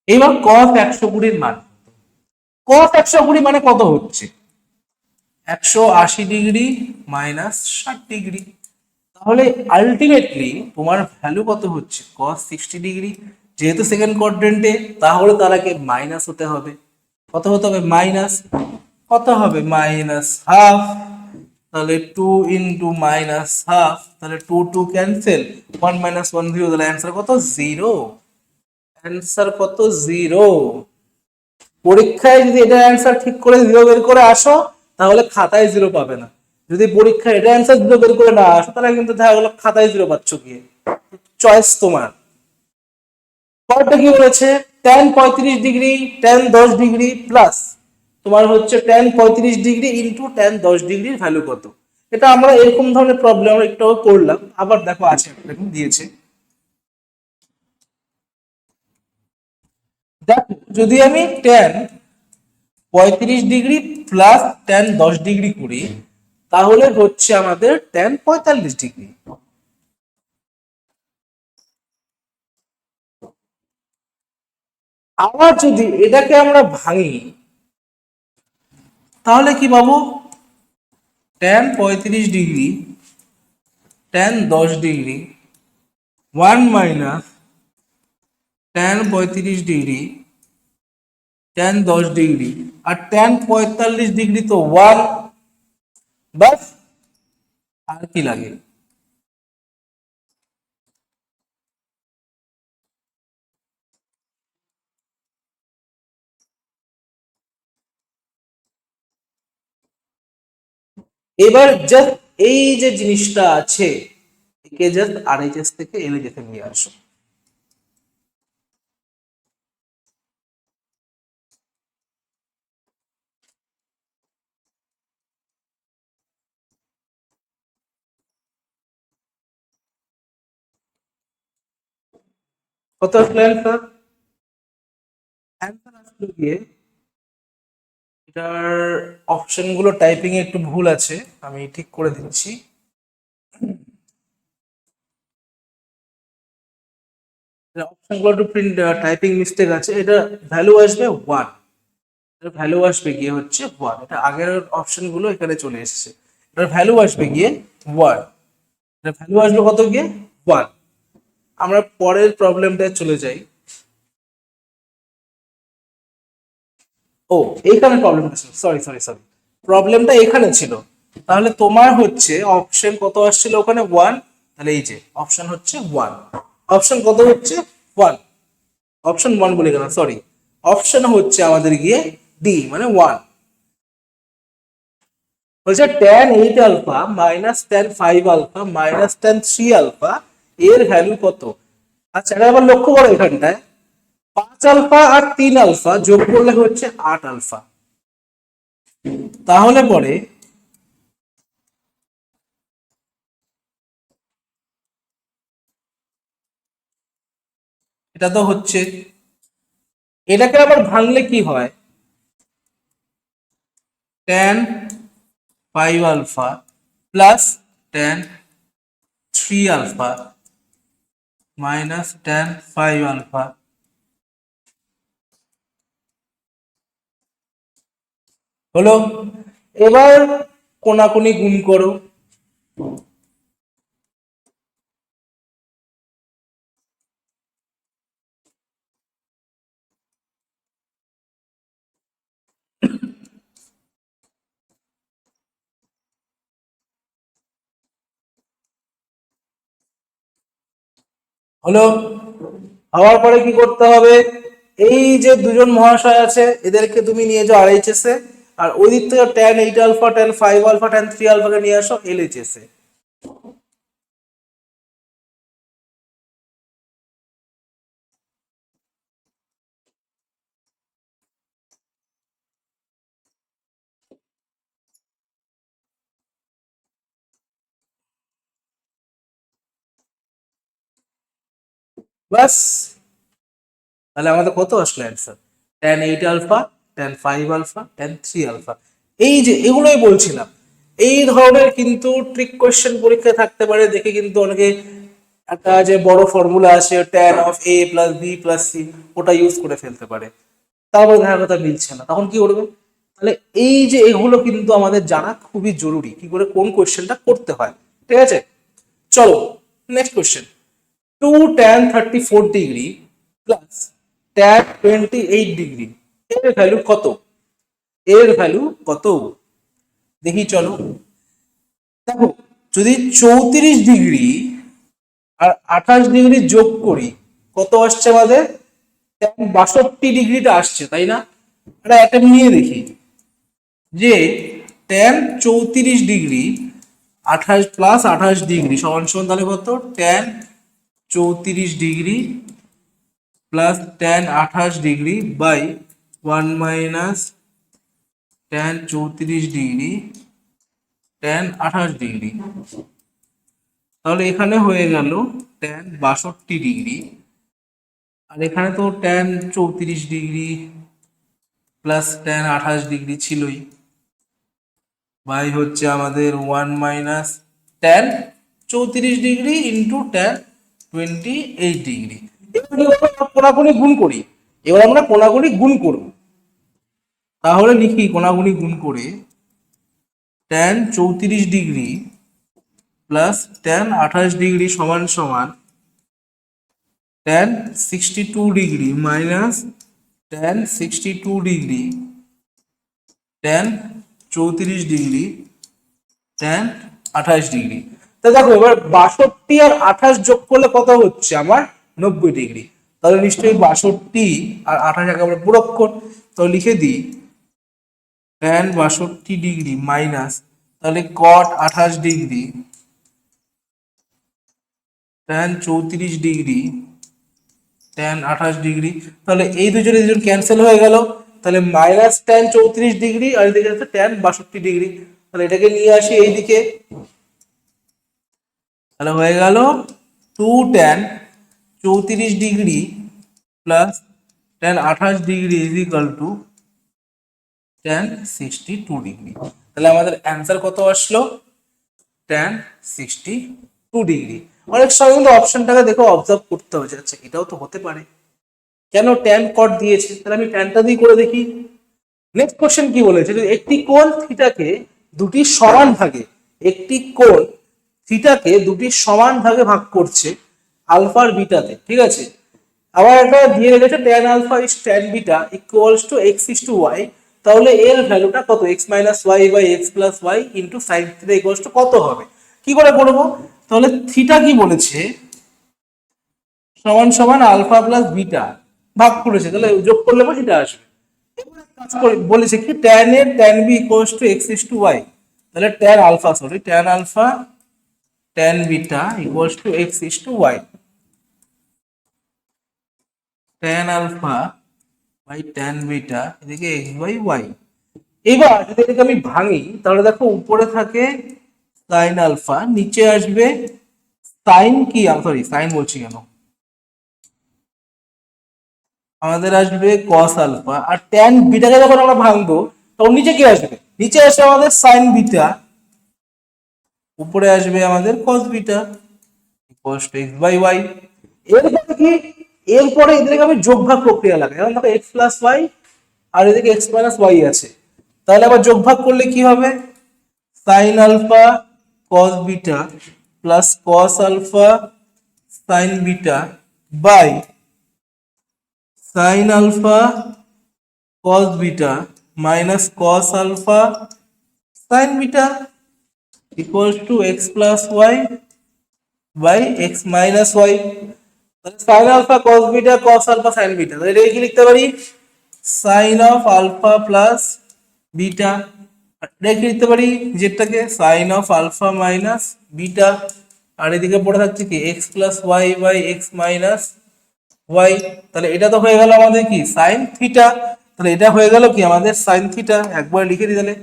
এবার cos 120 মান, cos 120 মানে কত হচ্ছে 180 ডিগ্রি মাইনাস 60 ডিগ্রি। তাহলে আলটিমেটলি তোমার ভ্যালু কত হচ্ছে cos 60 ডিগ্রি, যেহেতু সেকেন্ড কোয়াড্রেন্টে তাহলে তার আগে মাইনাস হতে হবে। কত হতে হবে মাইনাস, কত হবে মাইনাস হাফ, তাহলে 2 × -1/2, তাহলে 2 ক্যান্সেল, 1 - 1 0, তাহলে অ্যান্সার কত 0। অ্যান্সার কত 0। পরীক্ষায় যদি এটা অ্যান্সার ঠিক করে 0 বের করে আসো তাহলে খাতায় 0 পাবে না। যদি পরীক্ষায় এটা অ্যান্সার 0 বের করে না আসো তাহলে কিন্তু দেখা গেলো খাতায় 0 পাচ্ছ গিয়ে। চয়েস তোমার। পরটা কি বলেছে tan 35 degree tan 10 degree plus তোমার হচ্ছে tan 35 ডিগ্রি ইন্টু tan 10 ডিগ্রির ভ্যালু কত। এটা আমরা এরকম ধরনের প্রবলেম আমরা একটু করলাম, আবার দেখো আছে এরকম দিয়েছে। দেখো যদি আমি tan 35 degree plus tan 10 degree করি তাহলে হচ্ছে আমাদের tan 45 ডিগ্রি। আবার যদি এটাকে আমরা ভাঙি তাহলে কি পাবো tan 35 degree tan 10 degree 1 - tan 35 degree tan 10 degree আর tan 45 ডিগ্রি তো 1, বাস আর কি লাগে। এবার জাস্ট এই যে জিনিসটা আছে একে জাস্ট আরএইচএস থেকে এলএইচএস এ নিয়ে আসো। কত আসলে অ্যান্সার, অ্যান্সার আসলে গিয়ে এটার অপশন গুলো টাইপিং এ একটু ভুল আছে, আমি ঠিক করে দিচ্ছি। অপশন গুলো একটু প্রিন্ট টাইপিং মিস্টেক আছে, এটা ভ্যালু আসবে 1, এটার ভ্যালু আসবে গিয়ে হচ্ছে 1, এটা আগের অপশন গুলো এখানে চলে এসেছে, এটার ভ্যালু আসবে গিয়ে 1, এটার ভ্যালু আসবে কত গিয়ে 1। আমরা পরের প্রবলেমটায় চলে যাই। ও এইখানে প্রবলেমটা ছিল, সরি সরি সরি, প্রবলেমটা এখানে ছিল। তাহলে তোমার হচ্ছে অপশন কত আসছিল ওখানে 1, তাহলে এই যে অপশন হচ্ছে 1, অপশন কত হচ্ছে 1, অপশন 1 বলে গেলাম সরি, অপশন হচ্ছে আমাদের গিয়ে ডি মানে 1। বলছে tan 8 alpha minus tan 5 alpha minus tan 3 alpha এর ভ্যালু কত। আচ্ছা এটা আবার লক্ষ্য করো এখানটায় 5 আলফা আর 3 আলফা যোগ করলে হচ্ছে 8 আলফা। তাহলে পরে এটা তো হচ্ছে, এটাকে আবার ভাঙলে কি হয় tan 5 alpha plus tan 3 alpha minus tan 5 alpha. হলো, এবার কোনাকুনি গুণ করো। হলো, হওয়ার পরে কি করতে হবে, এই যে দুজন মহাশয় আছে এদেরকে তুমি নিয়ে যাও আরএইচএস এ, আর ওই দিক থেকে tan 8 alpha tan 5 alpha tan 3 আলফাকে নিয়ে আসো এলএইচএস এ। বাস, তাহলে আমাদের কত আসলো answer tan 8 alpha tan 5 alpha tan 3 alpha. এই যে এগুলোই বলছিলাম, এই ধরনের কিন্তু ট্রিক কোশ্চেন পরীক্ষায় থাকতে পারে, দেখে কিন্তু অনেকে একটা যে বড় ফর্মুলা আছে tan of a plus b plus c, ওটা ইউজ করে ফেলতে পারে। তারপরে দেখা কথা মিলছে না, তখন কি করবে? তাহলে এই যে এগুলো কিন্তু আমাদের জানা খুবই জরুরি, কি করে কোন কোয়েশ্চেনটা করতে হয়। ঠিক আছে, চলো next question. 2 tan 34 degree plus tan 28 degree এর ভ্যালু কত? এর ভ্যালু কত দেখি চলো। দেখো, যদি 34 ডিগ্রি আর 28 ডিগ্রি যোগ করি, কত আসছে আমাদের? tan 62 ডিগ্রিটা আসছে, তাই না? এটা একটা নিয়ে দেখি যে tan 34 ডিগ্রি 28 + 28 ডিগ্রি সমান সমান তাহলে কত? tan 34 degree plus tan 28 degree by 1 - tan 34 degree tan 28 degree. তাহলে এখানে হয়ে গেল tan 62 ডিগ্রি, আর এখানে তো tan 34 degree plus tan 28 degree ছিলই, বাই হচ্ছে আমাদের 1 - tan 34 degree into tan 28 degree. এবার আমরা কোনাকুনি গুণ করি, এবার আমরা কোনাকুনি গুণ করব। তাহলে লিখি কোনাকুনি গুণ করে tan 34 degree plus tan 28 degree সমান সমান tan 62 degree minus tan 62 degree tan 34 degree tan 28 degree. তা দেখো, এবার 62 আর 28 যোগ করলে কত হচ্ছে আমার? 90 ডিগ্রি। তাহলে নিশ্চয়ই 62 আর 28 একেবারে পুরক্ষণ। তো লিখে দিই tan 62 ডিগ্রি মাইনাস, তাহলে cot 28 degree tan 34 degree tan 28 degree. তাহলে এই দুজন ক্যান্সেল হয়ে গেল, তাহলে মাইনাস tan 34 ডিগ্রি আর এদিকে হচ্ছে tan 62 ডিগ্রি। তাহলে এটাকে নিয়ে আসি এইদিকে, তাহলে হয়ে গেল 2 tan 34 degree plus tan 28 degree is equal to tan 62 degree. তাহলে আমাদের অ্যান্সার কত আসলো? tan 62 degree. অনেক সময় কিন্তু অপশনটাকে দেখো অবজার্ভ করতে হবে, আচ্ছা এটাও তো হতে পারে, কেন tan cot দিয়েছে, তাহলে আমি ট্যানটা দিয়ে করে দেখি। নেক্সট কোশ্চেন কি বলেছে? একটি কোণ থিটাকে দুটি সমান ভাগে, একটি কোণ থিটাকে দুটি সমান ভাগে ভাগ করছে আলফা আর বিটাতে, ঠিক আছে। আবার একটা দিয়ে রেখেছে tan alpha is tan beta equals to x is to y। তাহলে এর ভ্যালুটা কত? x minus y by x plus y into sine theta equals to কত হবে? কি করে করবো? তাহলে থিটা কি বলেছে? সমান সমান আলফা প্লাস বিটা ভাগ করেছে, তাহলে যোগ করলে পর এটা আসবে। কাজ করে বলেছে কি tan a tan b equals to x is to y। তাহলে tan alpha tan beta equals to x is to y। tan alpha by tan beta এদিকে x বাই y। এবার যদি এটাকে আমি ভাঙি, তাহলে দেখো উপরে থাকে sin আলফা, নিচে আসবে sin কি, সরি সাইন বলছি কেন, আমাদের আসবে cos আলফা। আর tan বিটাকে যখন আমরা ভাঙবো তখন নিচে কি আসবে? নিচে আসবে আমাদের sin বিটা, উপরে আসবে আমাদের cos beta equals to x by y। এরপরে কি? এরপরে এদেরকে আমি যোগ ভাগ প্রক্রিয়া লাগাই, এখন দেখো x প্লাস ওয়াই আর এদিকে x মাইনাস ওয়াই আছে, তাহলে আবার যোগ ভাগ করলে কি হবে? sin alpha cos beta plus cos alpha sin beta by sin alpha cos beta minus cos alpha sin beta equals to x plus y by x minus y. তাহলে sin alpha cos beta cos alpha sin beta, তাহলে এটাকে কি লিখতে পারি? sin of alpha plus beta. এটাকে কি লিখতে পারি? যেটাকে sin of alpha minus beta, আর এদিকে পড়ে থাকছে কি x plus y by x minus y. তাহলে এটা তো হয়ে গেল আমাদের কি sin থিটা, তাহলে এটা হয়ে গেল কি আমাদের sin থিটা। একবার লিখে দিই তাহলে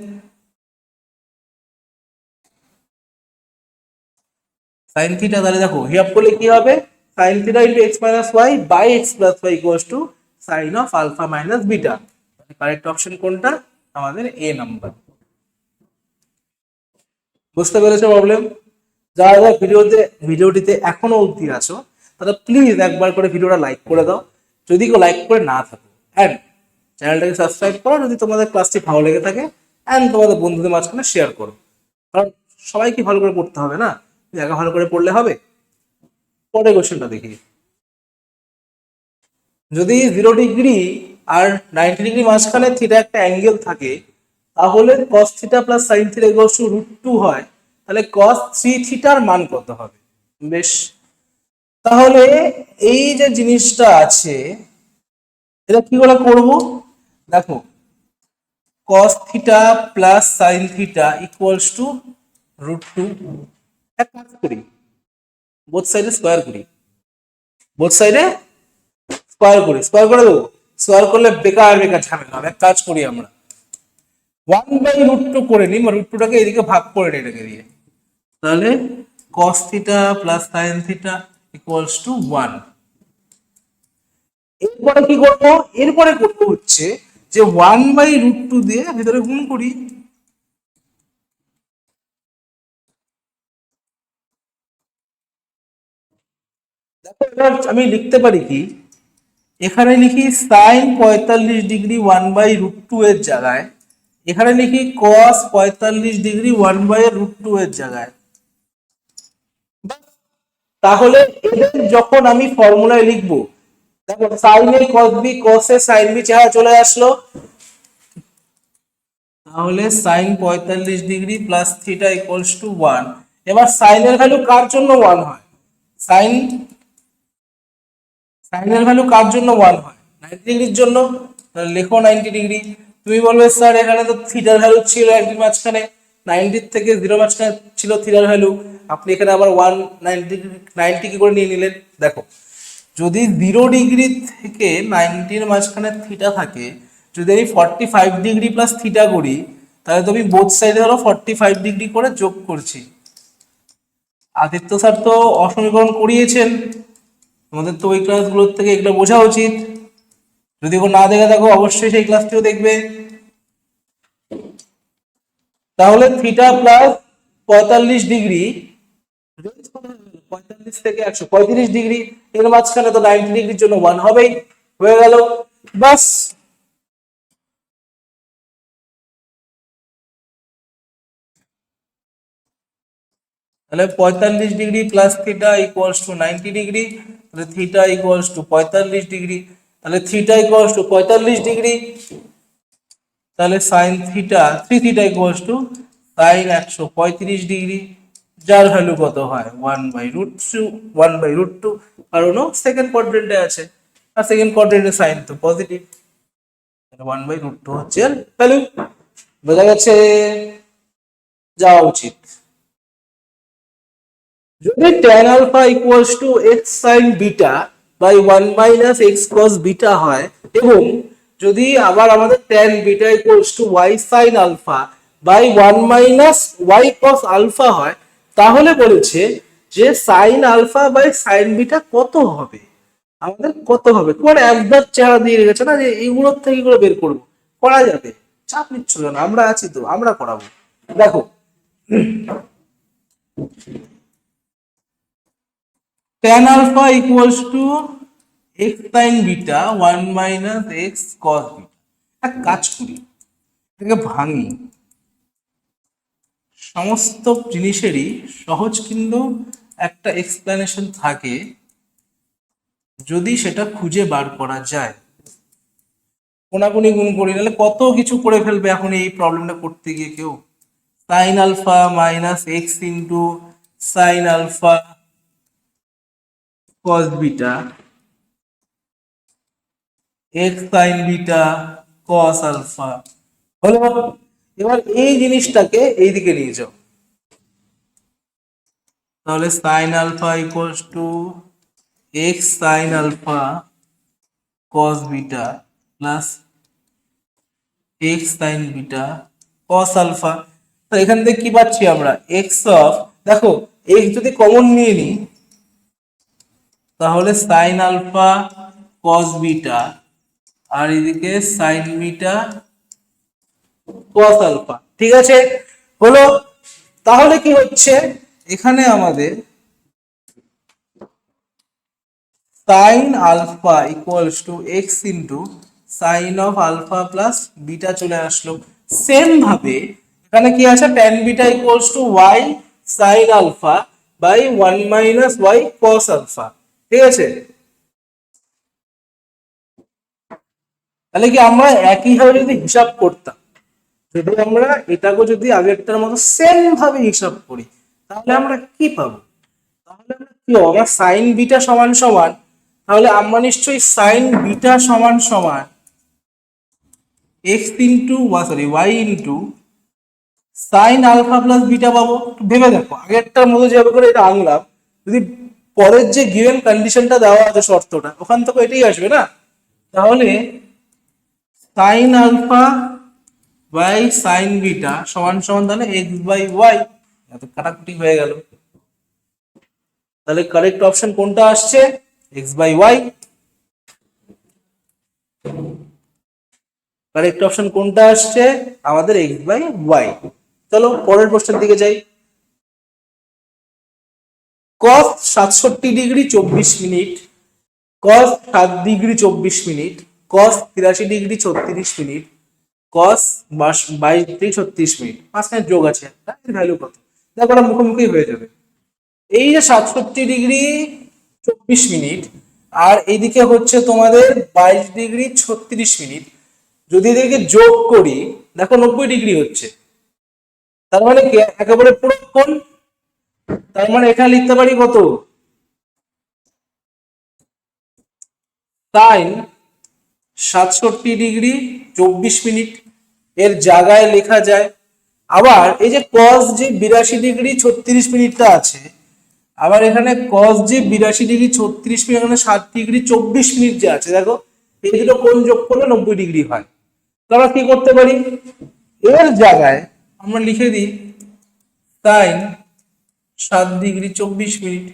sin থিটা, তাহলে দেখো হিসাব করলে কি হবে? sin theta into x minus y by x plus y equals to sin of alpha minus beta. Correct option কোনটা? আমাদের এ নাম্বার। বুঝতে পেরেছো প্রবলেম? যারা যারা ভিডিওটিতে এখনো অবধি আছো তারা প্লিজ একবার করে ভিডিওটা লাইক করে দাও যদি কেউ লাইক করে না থাকো, অ্যান্ড চ্যানেলটাকে সাবস্ক্রাইব করো যদি তোমাদের ক্লাসটি ভালো লেগে থাকে, অ্যান্ড তোমাদের বন্ধুদের মাঝখানে শেয়ার করো। কারণ সবাইকে ভালো করে পড়তে হবে না, একা ভালো করে পড়লে হবে। পরের কোশ্চেনটা দেখি, যদি 0 ডিগ্রি আর 90 ডিগ্রি মাঝখানে থিটা একটা অ্যাঙ্গেল থাকে তাহলে cos theta plus sign theta equals two √2 হয়, তাহলে cos 3 থিটার মান কত হবে? বেশ, তাহলে এই যে জিনিসটা আছে এটা কি করে করব? দেখো, cos theta plus sign theta equals two √2। এক কাজ করি, বোথ সাইডে স্কোয়ার করি, বোথ সাইডে স্কোয়ার করি, স্কোয়ার করে দেবো। স্কোয়ার করলে বেকার বেকার ঝামেলা হবে। এক কাজ করি, আমরা 1/√2 করে নিই, √2টাকে এদিকে ভাগ করে নিই এটাকে দিয়ে, তাহলে cos theta plus sign theta equals to 1। এরপরে কি করবো? এরপরে করতে হচ্ছে যে 1/√2 দিয়ে ভিতরে গুণ করি। দেখো এবার আমি লিখতে পারি কি, এখানে লিখি সাইন 45 ডিগ্রি 1/√2 এর জায়গায়, এখানে লিখি cos 45 ডিগ্রি 1/√2 এর জায়গায়। তাহলে এদের যখন আমি ফর্মুলায় লিখবো, দেখো sine a cos b, cos a sin b চেহারা চলে আসলো, তাহলে sine 45 degree plus theta equals to 1। এবার সাইন এর ভ্যালু কার জন্য 1 হয়? সাইন সাইনের ভ্যালু কার জন্য 1 হয়? 90 ডিগ্রির জন্য। তাহলে লেখো 90 ডিগ্রি। তুমি বলবে স্যার এখানে তো থিটার ভ্যালু ছিল 90 মাঝখানে, 90 থেকে 0 মাঝখানে ছিল থিটার ভ্যালু, আপনি এখানে আবার 190 কি করে নিয়ে নিলেন? দেখো, যদি 0 ডিগ্রি থেকে 90 এর মাঝখানে থিটা থাকে, যদি আমি 45 ডিগ্রি প্লাস থিটা করি, তাহলে তো আমি বোথ সাইডে হলো 45 ডিগ্রি করে যোগ করছি। আদিত্য স্যার তো অসমীকরণ করিয়েছেন, তোমাদের তো ওই ক্লাসগুলোর থেকে এগুলো বোঝা উচিত। যদি কেউ না দেখে থাকো অবশ্যই সেই ক্লাসটিও দেখবে। তাহলে থিটা প্লাস 45 ডিগ্রি, 45 থেকে 135 ডিগ্রি, এর মাঝখানে তো 90 ডিগ্রির জন্য 1 হবেই, হয়ে গেল। বাস, তাহলে 45 degree plus theta equals to 90 degree, তাহলে থিটা ইকুয়ালস টু 45 ডিগ্রি, তাহলে থিটা ইকুয়ালস টু 45 ডিগ্রি, তাহলে sine theta 3 theta equals to sine 135 degree, যার ভ্যালু কত হয় 1/√2, 1/√2, কারণ সেকেন্ড কোয়াড্রেন্টে আছে, আর সেকেন্ড কোয়াড্রেন্টে সাইন তো পজিটিভ, 1/√2 হচ্ছে ভ্যালু। বোঝা গেছে? যাওয়া উচিত। যদি tan alpha equals to x sin beta by 1 minus x cos beta হয়, এবং যদি আবার আমাদের tan beta equals to y sin alpha by 1 minus y cos alpha হয়, তাহলে বলেছে যে sin alpha by sin beta কত হবে? আমাদের কত হবে? তোমার একবার চেহারা দিয়ে রেখেছে না যে এইগুলোর থেকে এগুলো বের করবো, করা যাবে, চাপ নিচ্ছ না, আমরা আছি তো, আমরা করাবো। দেখো, tan alpha equals to x sin beta 1 minus x cos beta। এক কাজ করি, এটাকে ভাঙি। সমস্ত জিনিসেরই সহজ কিন্তু একটা এক্সপ্লেনেশন থাকে, যদি সেটা খুঁজে বার করা যায়। কোনাকুনি গুণ করি, নাহলে কত কিছু করে ফেলবে এখন এই প্রবলেমটা করতে গিয়ে কেউ। Sine alpha minus x into sine alpha cos beta x sin beta cos alpha হলো। এবার এই জিনিসটাকে এইদিকে নিয়ে যাও, তাহলে sin alpha equals to x sin alpha cos beta plus x sin beta cos alpha. তো এখান থেকে কি পাচ্ছি আমরা? x অফ, দেখো x যদি কমন নিয়ে নিই তাহলে sin আলফা cos বিটা, আর এদিকে sin বিটা cos আলফা। ঠিক আছে, হলো। তাহলে কি হচ্ছে, এখানে আমাদের sine alpha equals to x into sine of alpha plus beta চলে আসলো। সেম ভাবে এখানে কি আছে, tan beta equals to y sine alpha by one minus y cos alpha. ঠিক আছে, তাহলে কি আমরা একইভাবে যদি হিসাব করতাম, যদি আমরা এটাকে যদি আগেরটার মতো সেম ভাবে হিসাব করি, তাহলে আমরা কি পাবো? তাহলে আমরা কি পাবো? আমরা সাইন বিটা সমান সমান, তাহলে আমরা নিশ্চয়ই সাইন বিটা সমান সমান x into y into sine alpha plus beta পাবো। একটু ভেবে দেখো, আগেরটার মতো যেভাবে করে এটা আনলাম, যদি পরের যে গিভেন কন্ডিশনটা দেওয়া আছে শর্তটা, ওখান থেকে এটাই আসবে না। তাহলে sine alpha by sine beta সমান সমান তাহলে এক্স বাই ওয়াই। এত কাটাকুটি হয়ে গেল, তাহলে কারেক্ট অপশন কোনটা আসছে? X by y. Correct option কোনটা আসছে? আমাদের এক্স বাই ওয়াই। চলো পরের প্রশ্নের দিকে যাই। cos 67 degree 24 minute, cos 7 degree 24 minute, cos 83 degree 36 minute, cos 22 degree 36 minute, মাঝখানে যোগ আছে একটা, এর ভ্যালু কত? দেখো ওটা মুখোমুখি হয়ে যাবে। এই যে 67 ডিগ্রি 24 মিনিট আর এইদিকে হচ্ছে তোমাদের 22 ডিগ্রি 36 মিনিট, যদি এদেরকে যোগ করি, দেখো 90 ডিগ্রি হচ্ছে। তার মানে কি একেবারে পুরো কোণ। তার মানে এখানে লিখতে পারি কত? সাইন 67 ডিগ্রি 24 মিনিট এর জায়গায় লেখা যায়। আবার এই যে কস যে 82 ডিগ্রি 36 মিনিটটা আছে, আবার এখানে কস যে 82 ডিগ্রি 36 মিনিট, এখানে 7 ডিগ্রি 24 মিনিট যে আছে, দেখো এই দুটো কোণ যোগ করলে 90 ডিগ্রি হয়। তো আমরা কি করতে পারি, এর জায়গায় আমরা লিখে দিই সাইন 7 ডিগ্রি 24 মিনিট।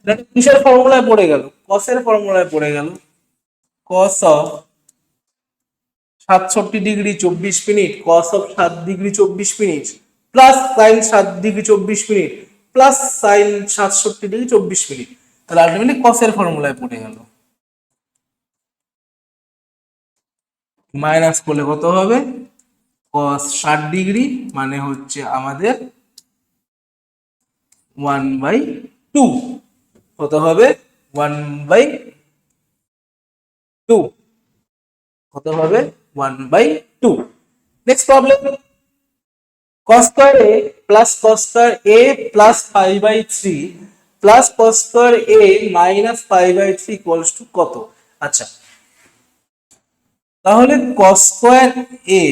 এটা কিসের ফর্মুলায় পড়ে গেল? কসের ফর্মুলায় পড়ে গেল। Cos of 67 degree 24 minute cos of 7 degree 24 minute plus sign 7 degree 24 minute plus sign 67 degree 24 minute. তাহলে আলটিমেটলি কসের ফর্মুলায় পড়ে গেল। মাইনাস করলে কত হবে? কস 60 ডিগ্রি মানে হচ্ছে আমাদের 1/2। কত হবে? 1/2। কত হবে? 1/2। Next problem, cos square a plus cos square a plus 5/3 plus cos square a minus 5/3 equals to কত? আচ্ছা, তাহলে cos square a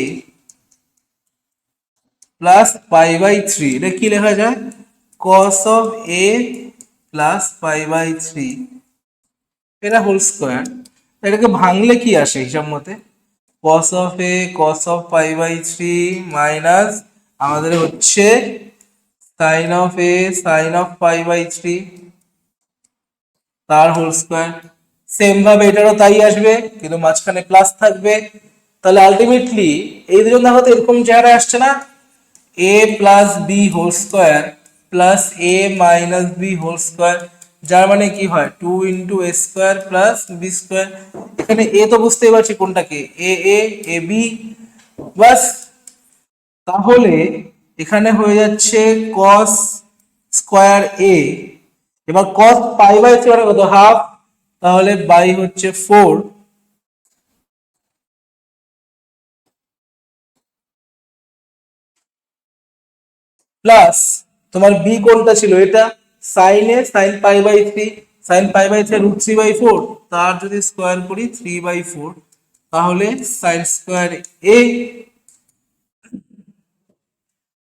plus 5/3 এটা কি লেখা যায়? cos of a plus 5/3 এটা হোল স্কয়ার। এটাকে ভাঙলে কি আসে হিসাব মতে? cos of a cos of 5/3 minus আমাদের হচ্ছে sin of a sin of 5/3 তার হোল স্কয়ার। সেম ভাবে এটারও তাই আসবে, কিন্তু মাঝখানে প্লাস থাকবে। তাহলে আলটিমেটলি এই দুজন দেখো তো এরকম চেহারা আসছে না? a plus b whole square plus a minus b whole square, যার মানে কি হয় 2 into a square plus b square. এখানে এ তো বুঝতেই পারছি কোনটাকে, এ এ এ বি, বাস। তাহলে এখানে হয়ে যাচ্ছে cos স্কয়ার a, এবার cos পাই বাই 3 মানে কত? হাফ, তাহলে বাই হচ্ছে 4 প্লাস তোমার বি কোনটা ছিল? এটা sine a sine pi by 3, sine pi by 3 √3/4, তার যদি স্কয়ার করি 3/4, তাহলে সাইন স্কয়ার এ।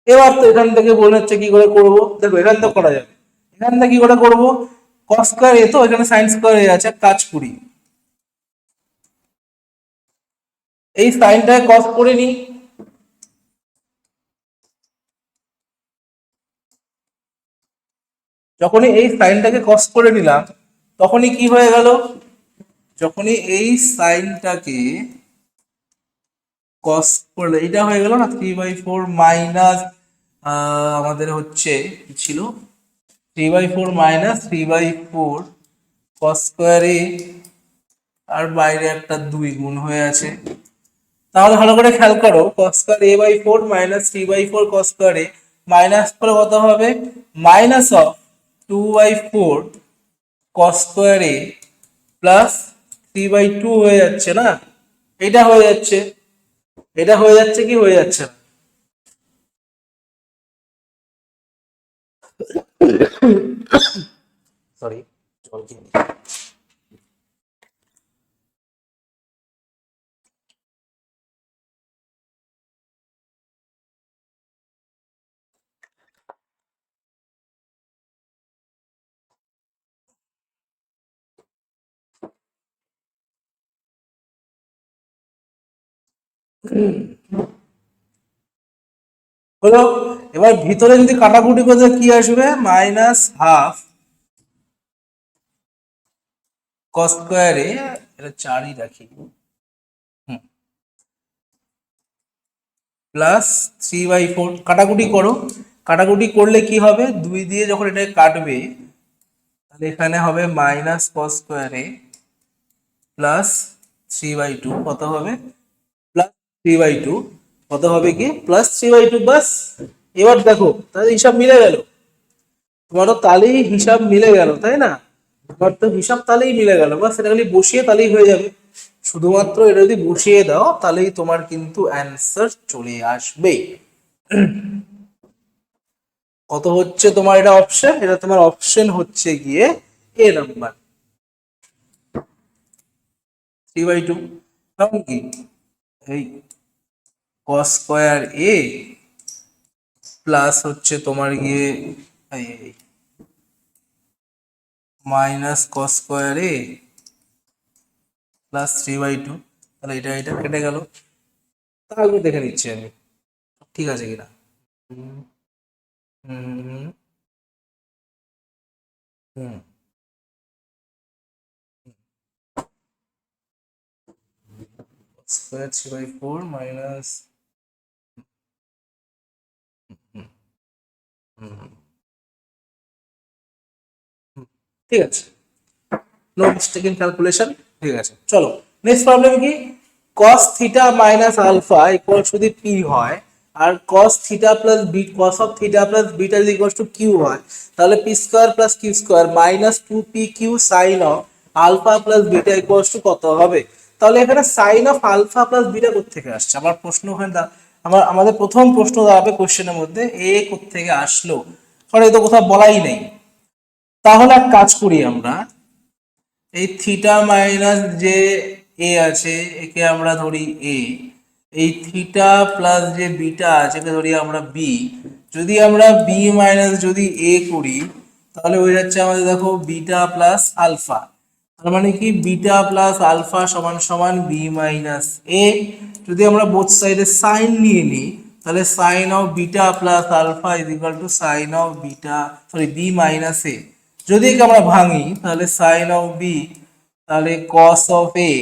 এবার তো এখান থেকে বলে হচ্ছে কি করে করব, দেখো এখান থেকে করা যাবে। এখান থেকে কি করে করব? cos স্কয়ার এ, তো এখানে সাইন স্কয়ার এ আছে, কাজ করি এই সাইনটাকে cos করে নি। যখনই এই সাইনটাকে cos করে নিলাম, তখনই কি হয়ে গেল? যখনই এই সাইনটাকে cos করলে এটা হয়ে গেল না 3/4 মাইনাস আমাদের হচ্ছে কি ছিল 3/4 মাইনাস 3/4 cos স্কয়ার এ, আর বাইরে একটা 2 গুণ হয়ে আছে। তাহলে ভালো করে খেয়াল করো, cos square a/4 minus 3/4 cos square a minus করে কত হবে, minus of 2/4 cos square a plus 3/2 হয়ে যাচ্ছে না, এটা হয়ে যাচ্ছে, এটা হয়ে যাচ্ছে কি হয়ে যাচ্ছে না? সরি, জল খেয়ে নিই। হলো। এবার ভিতরে যদি কাটাকুটি করতে কি আসবে, মাইনাস হাফ cos স্কয়ার এ, এটা 4ই রাখি, প্লাস 3/4, কাটাকুটি করো, কাটাকুটি করলে কি হবে, 2 দিয়ে যখন এটা কাটবে তাহলে এখানে হবে মাইনাস cos স্কয়ার এ প্লাস 3/2 কত হবে, প্লাস 3/2 কত হবে কি, প্লাস 3/2 বাস। এবার দেখো তাহলে হিসাব মিলে গেল, তোমারও তাহলেই হিসাব মিলে গেল, তাই না? তোমার তো হিসাব তাহলেই মিলে গেল, বাস এটা খালি বসিয়ে তাহলেই হয়ে যাবে। শুধুমাত্র এটা যদি বসিয়ে দাও তাহলেই তোমার কিন্তু অ্যান্সার চলে আসবে। কত হচ্ছে তোমার এটা অপশন, এটা তোমার অপশন হচ্ছে গিয়ে এ নাম্বার 3/2। কারণ কি, এই cos স্কয়ার এ প্লাস হচ্ছে তোমার গিয়ে মাইনাস cos স্কয়ার এ প্লাস 3/2, তাহলে এটা এটা কেটে গেল। তাহলে দেখে নিচ্ছি আমি ঠিক আছে কিনা। হুম হুম হুম স্কয়ার 3/4 মাইনাস, ঠিক আছে, নো মিস্টেক ইন ক্যালকুলেশন। ঠিক আছে, চলো নেক্সট প্রবলেম কি, cos theta minus alpha equals to যদি পি হয়, আর cos theta plus B, cos of theta plus beta equals to q হয়, তাহলে p square plus q square minus 2pq sine of alpha plus beta equals to কত হবে? তাহলে এখানে sine of alpha plus beta কোত্থেকে আসছে? আমার প্রশ্ন ওখানে আমাদের প্রথম প্রশ্ন দাঁড়াবে কোশ্চেনের মধ্যে, এ কোত্থেকে আসলো, কারণ এই তো কোথাও বলাই নেই। তাহলে এক কাজ করি আমরা, এই থিটা মাইনাস যে এ আছে একে আমরা ধরি এ, এই থিটা প্লাস যে বিটা আছে একে ধরি আমরা বি। যদি আমরা বি মাইনাস যদি এ করি তাহলে হয়ে যাচ্ছে আমাদের, দেখো বিটা প্লাস আলফা, তার মানে কি বিটা প্লাস আলফা সমান সমান বি মাইনাস এ। যদি আমরা বোথ সাইডে সাইন নিয়ে নিই তাহলে sine of beta plus alpha is equal to sine of beta, sorry B minus A. যদি একে আমরা ভাঙি তাহলে সাইন অফ বি, তাহলে কস অফ এ,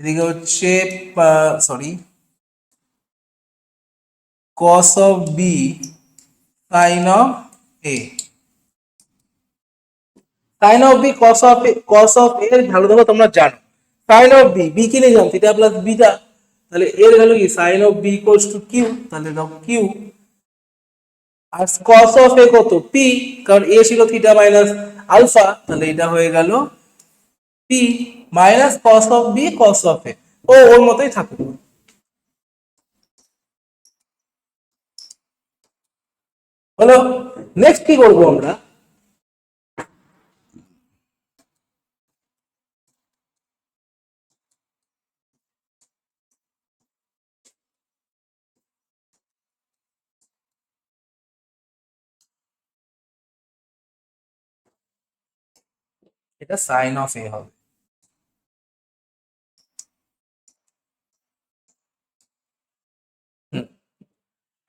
এদিকে হচ্ছে sorry cos of b sine of a, sine of b cos of A, cos of এর ভ্যালু দেখো তোমরা জানো, সাইন অফ বি, বি কি নিয়ে থিটা প্লাস বিটা, তাহলে এর ভ্যালু কি sine of b equals to q, তাহলে দাও কিউ। আর cos অফ এ কত, পি, কারণ এ ছিল থিটা মাইনাস আলফা, তাহলে এটা হয়ে গেল P minus cos of B cos of A, ও ওর মতোই থাকুক। হলো। নেক্সট কি করবো আমরা, এটা সাইন অফ এ হবে।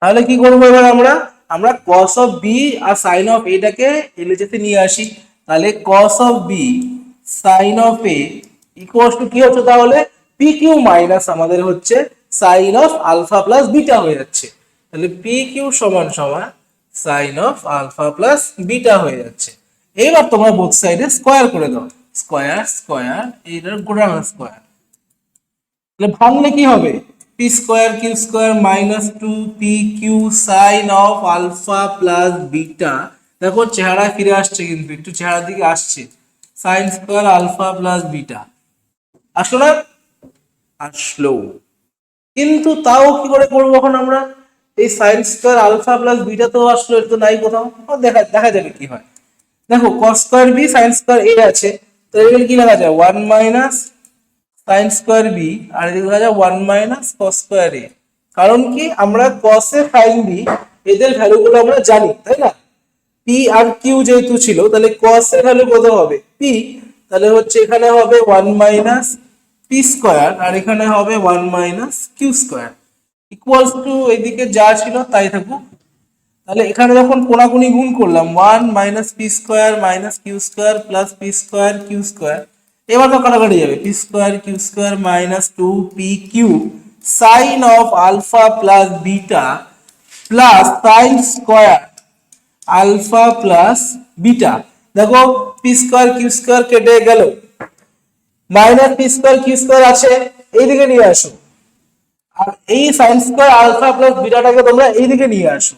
তাহলে কি করবো এবার আমরা, আমরা cos অফ বি আর সাইন অফ এটাকে এলএচএস এ নিয়ে আসি, তাহলে cos of b sine of a equals to কি হচ্ছে, তাহলে পি কিউ মাইনাস আমাদের হচ্ছে sine of alpha plus beta হয়ে যাচ্ছে, তাহলে পি কিউ সমান সমান sine of alpha plus beta হয়ে যাচ্ছে। এবার তোমরা বোথ সাইডে স্কোয়ার করে দাও, স্কোয়ার স্কোয়ার, এইটার গোড়ানো স্কোয়ার, তাহলে ভাঙলে কি হবে, p square q square minus two p q sine of alpha plus beta. দেখো চেহারা ফিরে আসছে, কিন্তু একটু চেহারার দিকে আসছে, sine square alpha plus beta আসলো না, আসলো। কিন্তু তাও কি করে করবো এখন আমরা, এই sine square alpha plus beta তো আসলো, এটা তো নাই কোথাও, দেখা দেখা যাবে কি হয়। দেখো cos square B sine square A আছে, তো এখানে কি লেখা যায়, one minus sine square B, আর এদিকে লেখা যায় one minus cos square A. কারণ কি, আমরা কস এ সাইন বি এদের ভ্যালু গুলো আমরা জানি, তাই না। পি আর কিউ যেহেতু ছিল, তাহলে কস এর ভ্যালু কত হবে, পি, তাহলে হচ্ছে এখানে হবে ওয়ান মাইনাস পি স্কোয়ার, আর এখানে হবে one minus q square, equals to এদিকে যা ছিল তাই থাকুক। তাহলে এখানে যখন কোনাকুনি গুণ করলাম, one minus p square minus q square plus p square q square, এবার তো কাটাকাটি যাবে, p square q square minus two p q sine of alpha plus beta plus sine square alpha plus beta. দেখো p square q square কেটে গেল, minus p square q square আছে, এইদিকে নিয়ে আসো, আর এই সাইন স্কোয়ার আলফা প্লাস বিটাটাকে তোমরা এইদিকে নিয়ে আসো।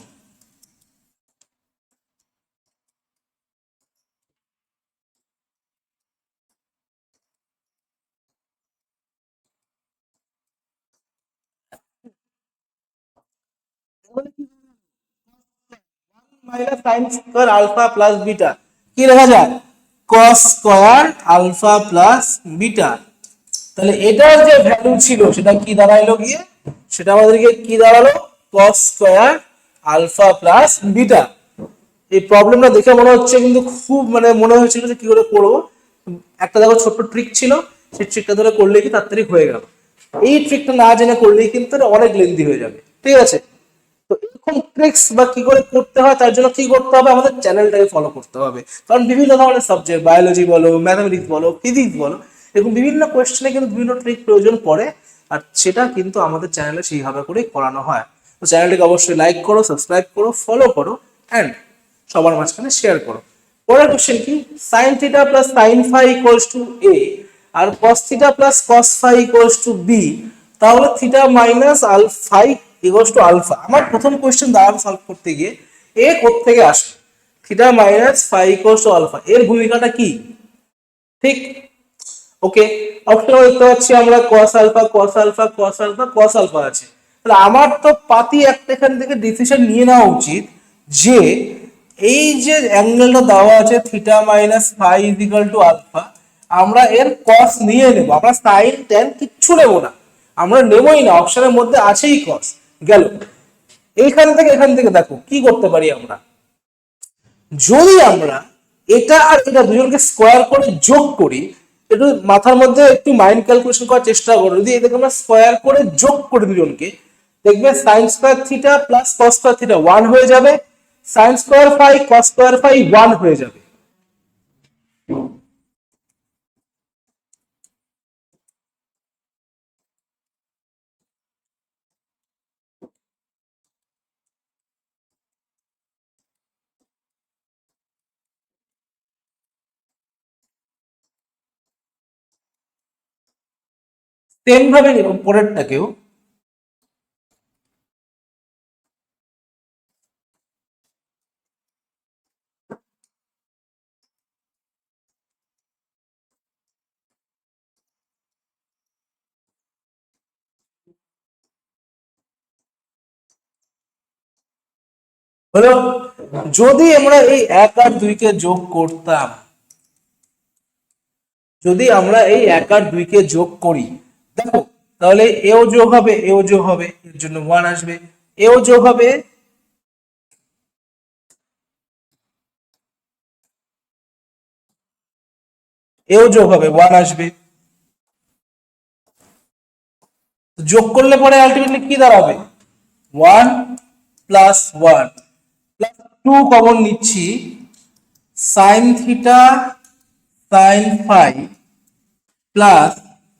Minus sine square alpha plus beta, কি লেখা যায়, cos square alpha plus beta. তাহলে এটার যে ভ্যালু ছিল সেটা কি দাঁড়াইলো গিয়ে, সেটা আমাদেরকে কি দাঁড়ালো, cos square alpha plus beta. এই প্রবলেমটা দেখে মনে হচ্ছে কিন্তু খুব, মানে মনে হচ্ছিল যে কি করে করবো, একটা দেখো ছোট্ট ট্রিক ছিল, সেই ট্রিকটা ধরে করলে কি তাড়াতাড়ি হয়ে গেল। এই ট্রিকটা না জেনে করলেই কিন্তু এটা অনেক লেন্দি হয়ে যাবে, ঠিক আছে। তো এরকম ট্রিক্স বা কি করে করতে হয়, তার জন্য কি করতে হবে, আমাদের চ্যানেলটাকে ফলো করতে হবে। কারণ বিভিন্ন ধরনের সাবজেক্ট, বায়োলজি বলো, ম্যাথামেটিক্স বলো, ফিজিক্স বলো, এরকম বিভিন্ন কোয়েশ্চেনে কিন্তু বিভিন্ন ট্রিক প্রয়োজন পড়ে, আর সেটা কিন্তু আমাদের চ্যানেলে সেইভাবে করেই করানো হয়। তো চ্যানেলটিকে অবশ্যই লাইক করো, সাবস্ক্রাইব করো, ফলো করো, অ্যান্ড সবার মাঝখানে শেয়ার করো। পরের কোশ্চেন কি, sine theta plus sine phi equals to A, আর cos theta plus cos phi equals to B, তাহলে theta minus phi equals to alpha. আমার প্রথম কোশ্চেন দাঁড়াবে সলভ করতে গিয়ে, এ কোত্থেকে আসে, theta minus phi equals to alpha, এর ভূমিকাটা কি, ঠিক। ওকে, অপশন দেখতে পাচ্ছি আমরা cos alpha cos alpha cos alpha cos alpha আছে। তাহলে আমার তো পাতি একটা এখান থেকে ডিসিশন নিয়ে নেওয়া উচিত যে এই যে অ্যাঙ্গেলটা দেওয়া আছে theta minus phi is equal to alpha, আমরা এর cos নিয়ে নেব, আমরা সাইন ট্যান কিচ্ছু নেব না, আমরা নেবই না, অপশনের মধ্যে আছেই cos। গেল, এইখান থেকে এখান থেকে দেখো কি করতে পারি আমরা, যদি আমরা এটা আর এটা দুজনকে স্কোয়ার করে যোগ করি, একটু মাথার মধ্যে একটু মাইন্ড ক্যালকুলেশন করার চেষ্টা করো, যদি এটাকে আমরা স্কোয়ার করে যোগ করি দুজনকে, দেখবে sine square theta plus cos square theta one হয়ে যাবে, sine square phi cos square phi one হয়ে যাবে। সেম ভাবে পরেরটাকেও, হলো, যদি আমরা এই এক আর দুইকে যোগ করতাম, যদি আমরা এই এক আর দুইকে যোগ করি, দেখো তাহলে এও যোগ হবে এও যোগ হবে, এর জন্য ওয়ান আসবে, এও যোগ হবে, এও যোগ হবে, ওয়ান আসবে। যোগ করলে পরে আলটিমেটলি কি দাঁড়াবে, one plus one plus two common নিচ্ছি, sine theta sine phi plus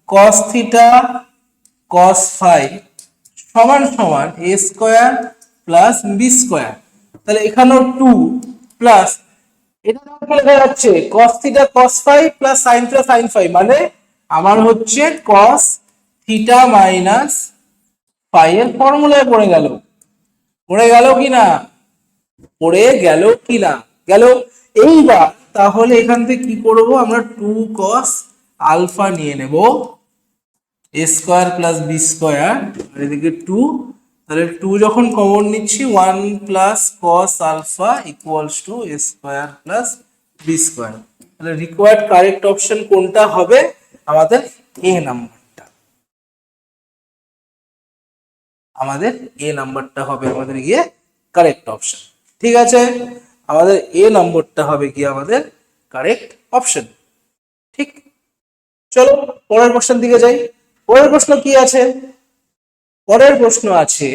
cos theta cos phi সমান সমান A square plus B square. তাহলে এখানেও 2 প্লাস এটা কি লেখা যাচ্ছে cos theta cos phi plus sin theta sin phi, মানে আমার হচ্ছে cos থিটা মাইনাস ফাই এর ফর্মুলায় পড়ে গেল কি না, পড়ে গেল কি না, গেল। এইবার তাহলে এখান থেকে কি করব আমরা 2 cos আলফা নিয়ে নেব a square plus b square, আর এদিকে 2, তাহলে 2 যখন কমন নিচ্ছি 1 plus cos alpha equals to a square plus b square. তাহলে রিকোয়ার্ড কারেক্ট অপশন কোনটা হবে, আমাদের এ নাম্বারটা, আমাদের এ নাম্বারটা হবে আমাদের গিয়ে কারেক্ট অপশন। ঠিক আছে, আমাদের এ নম্বরটা হবে কি আমাদের কারেক্ট অপশন। ঠিক, চলো পরের প্রশ্নের দিকে যাই। পরের প্রশ্ন কি আছে, পরের প্রশ্ন আছে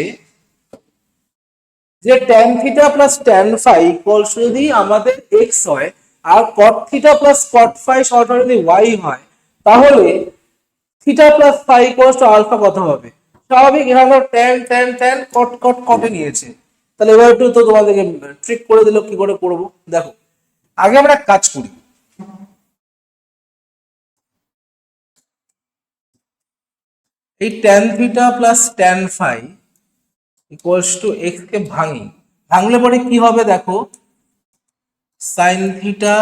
যে tan theta plus tan phi equals যদি আমাদের x হয় আর cot theta plus cot phi সমান যদি y হয়, তাহলে theta plus phi equals to alpha কত হবে। স্বাভাবিক, এখানে tan tan tan cot cot cot এ নিয়েছে। তাহলে এবার একটু তো তোমাদেরকে ট্রিক করে দিল কি করে করব। দেখো, আগে আমরা এক কাজ করি, এই tan theta plus tan phi equals to x কে ভাঙলে পরে কি হবে দেখো, sin theta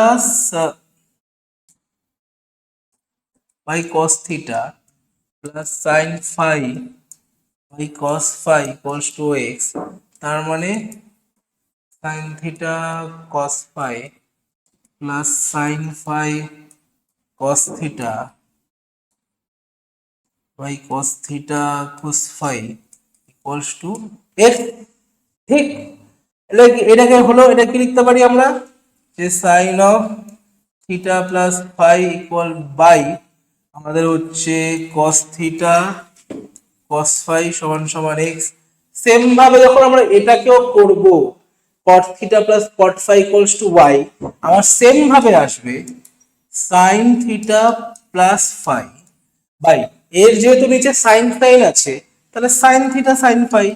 by cos theta plus sin phi by cos phi equals to x, তার মানে sin theta cos phi plus sin phi cos theta by cos theta cos phi equals to x। ঠিক, এটাকে হলো, এটা কি লিখতে পারি আমরা, যে sine of theta plus phi equal by আমাদের হচ্ছে cos থিটা cos ফাই সমান সমান x। সেম ভাবে যখন আমরা এটাকেও করব cot theta plus cot phi equals to y, আমার সেম ভাবে আসবে sin theta plus phi by, এর যেহেতু নিচে sin সাইন আছে তাহলে sin theta sin phi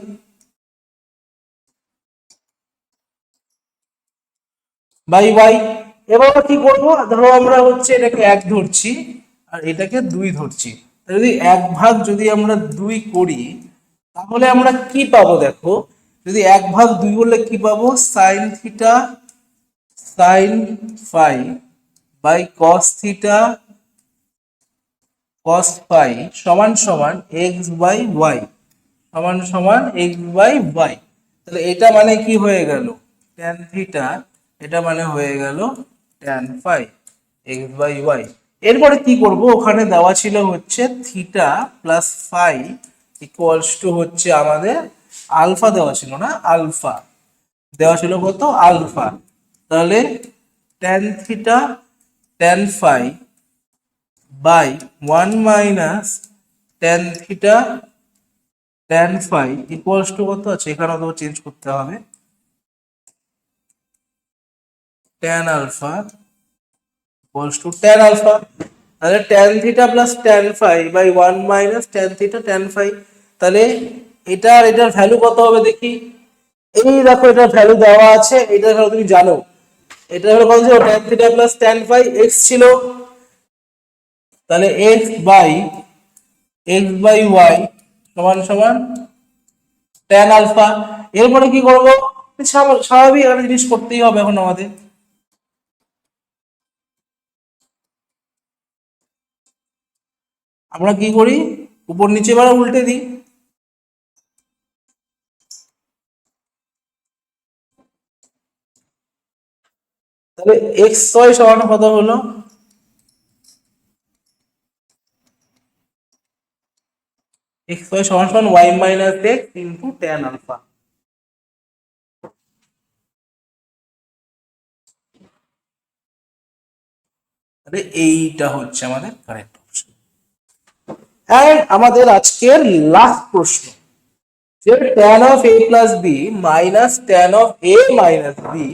by by. এবার কি করব, ধরো আমরা হচ্ছে এটাকে 1 ধরছি আর এটাকে 2 ধরছি, যদি 1 ভাগ যদি আমরা 2 করি তাহলে আমরা কি পাবো দেখো, যদি 1 ভাগ 2 করলে কি পাবো, sin theta sin phi by cos theta cos phi সমান সমান x বাই y সমান সমান x বাই y। তাহলে এটা মানে কি হয়ে গেল tan থিটা, এটা মানে হয়ে গেল tan phi x by y। এরপরে কি করব, ওখানে দেওয়া ছিল হচ্ছে theta plus phi equals to হচ্ছে আমাদের আলফা দেওয়া ছিল না, আলফা দেওয়া ছিল কত, আলফা। তাহলে tan theta tan phi by 1 minus tan theta tan phi equals to কত আছে, এখানে তো চেঞ্জ করতে হবে, tan alpha equals to tan alpha. তাহলে tan theta plus tan phi by 1 minus tan theta tan phi. তাহলে এটার ভ্যালু কত হবে দেখি, এই দেখো এটার ভ্যালু দেওয়া আছে, এটার ভ্যালু তুমি জানো, এটা হলো কত ছিল, tan theta plus tan phi x ছিল, তাহলে x বাই y সমান সমান tan আলফা। এরপরে কি করব, স্বাভাবিক একটা জিনিস করতেই হবে এখন আমাদের, আমরা কি করি, উপর নিচে এবার উল্টে দিই। তাহলে এক্স ওয়াই সমান কত হলো, এক্স ওয়াই সমান সমান y minus x into tan alpha. তাহলে এইটা হচ্ছে আমাদের কারেক্ট অপশন। এন্ড আমাদের আজকের লাস্ট প্রশ্ন, যে tan of a plus B minus tan of a minus B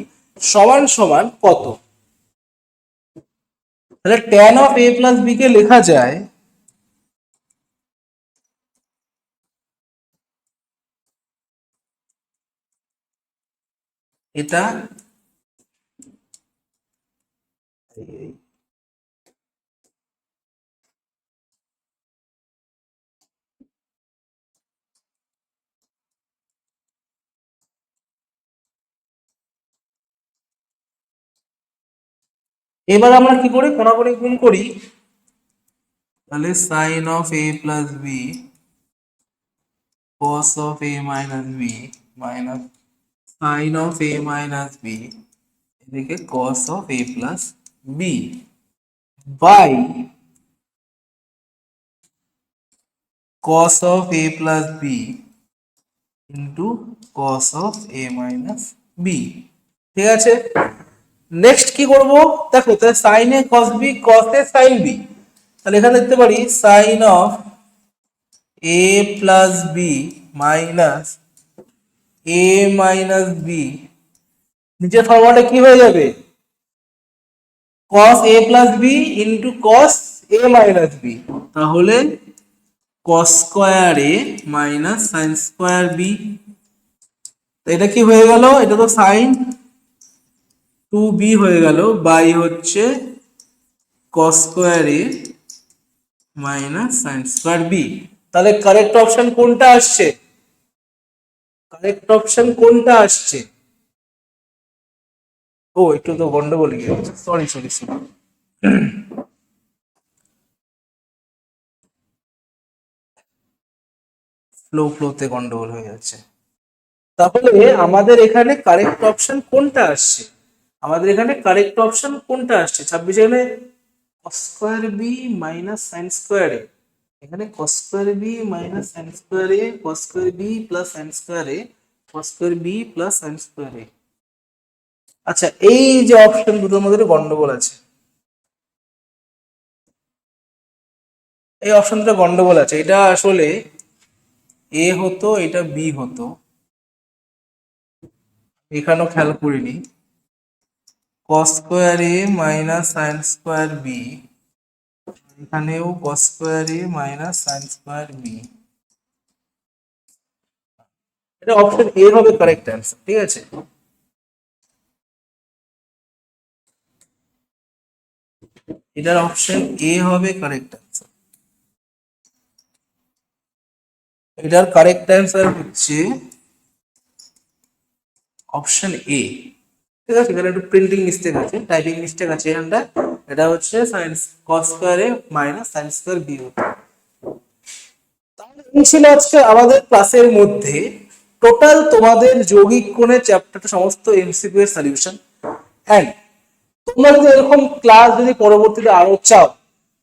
সমান সমান কত। তাহলে tan of a plus B কে লেখা যায় এটা এবার আমরা কি করি, কোনাকুনি গুণ করি, তাহলে sine of A plus B cos of a minus b minus sin of a minus b এদিকে cos of a plus b by cos of a plus b into cos of a minus b। ঠিক আছে, next কি করব, দেখো তাহলে sin a cos b cos a sin b, তাহলে এখানে লিখতে পারি sin of a plus b minus a minus b, নিচের ফর্মুলাটা কি হয়ে যাবে, cos a plus b into cos a minus b, তাহলে cos square a minus sin square b, তো এটা কি হয়ে গেল, এটা তো sin 2b হয়ে গেল বাই হচ্ছে cos square a minus sin square b। তাহলে কারেক্ট অপশন কোনটা আসছে, কারেক্ট অপশন কোনটা আসছে, ও একটু তো গন্ডগোল গিয়েছে, সরি সরি সরি, ফ্লোতে গন্ডগোল হয়ে যাচ্ছে। তাহলে আমাদের এখানে কারেক্ট অপশন কোনটা আসছে, আমাদের এখানে কারেক্ট অপশন কোনটা আসছে 26 এখানে cos square b minus sin square a, এখানে cos square b minus sin square a, cos square b plus sin square a, cos square b plus sin square a। আচ্ছা, এই যে অপশন দুটোর মধ্যে গন্ডগোল আছে, এই অপশন দুটো গন্ডগোল আছে, এটা আসলে এ হতো, এটা বি হতো, এখানেও খেয়াল করিনি, cos square a minus sin square b, এখানেও cos square a minus sin square b, এটা অপশন এ হবে কারেক্ট অ্যান্সার। ঠিক আছে, এটার অপশন এ হবে কারেক্ট অ্যান্সার, এটার কারেক্ট অ্যান্সার হচ্ছে অপশন এ। ঠিক আছে, এখানে একটু প্রিন্টিং মিস্টেক আছে, টাইপিং মিস্টেক আছে এখানটা, এটা হচ্ছে sin cos square a minus sin square b হতো। তাহলে এই ছিল আজকে আমাদের ক্লাসের মধ্যে টোটাল তোমাদের যৌগিক কোণের চ্যাপ্টারটা সমস্ত এমসিকিউ এর সলিউশন। এন্ড তোমরা যদি এরকম ক্লাস যদি পরবর্তীতে আরো চাও,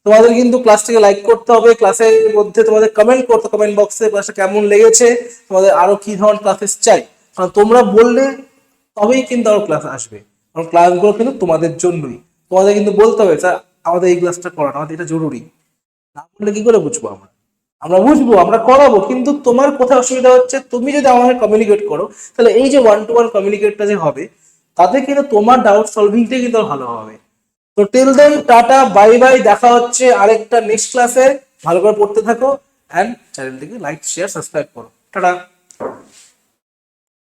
তোমাদের কিন্তু ক্লাসটিকে লাইক করতে হবে, ক্লাসের মধ্যে তোমাদের কমেন্ট করতে, কমেন্ট বক্সে ক্লাসটা কেমন লেগেছে, তোমাদের আরো কি ধরনের ক্লাসেস চাই, কারণ তোমরা বললে তবেই কিন্তু আরো ক্লাস আসবে, কারণ ক্লাসগুলো কিন্তু তোমাদের জন্যই, তোমাদের কিন্তু বলতে হবে স্যার আমাদের এই ক্লাসটা করানো, আমাদের এটা জরুরি, না বললে কি করে বুঝবো আমরা, আমরা বুঝবো আমরা করাবো, কিন্তু তোমার কোথায় অসুবিধা হচ্ছে তুমি যদি আমাকে কমিউনিকেট করো, তাহলে এই যে 1-to-1 কমিউনিকেটটা যে হবে, তাতে কিন্তু তোমার ডাউট সলভিংটাই কিন্তু ভালো হবে। তো till then tata bye bye, দেখা হচ্ছে আরেকটা নেক্সট ক্লাসে, ভালো করে পড়তে থাকো এন্ড চ্যানেলটিকে লাইক শেয়ার সাবস্ক্রাইব করো, টাটা।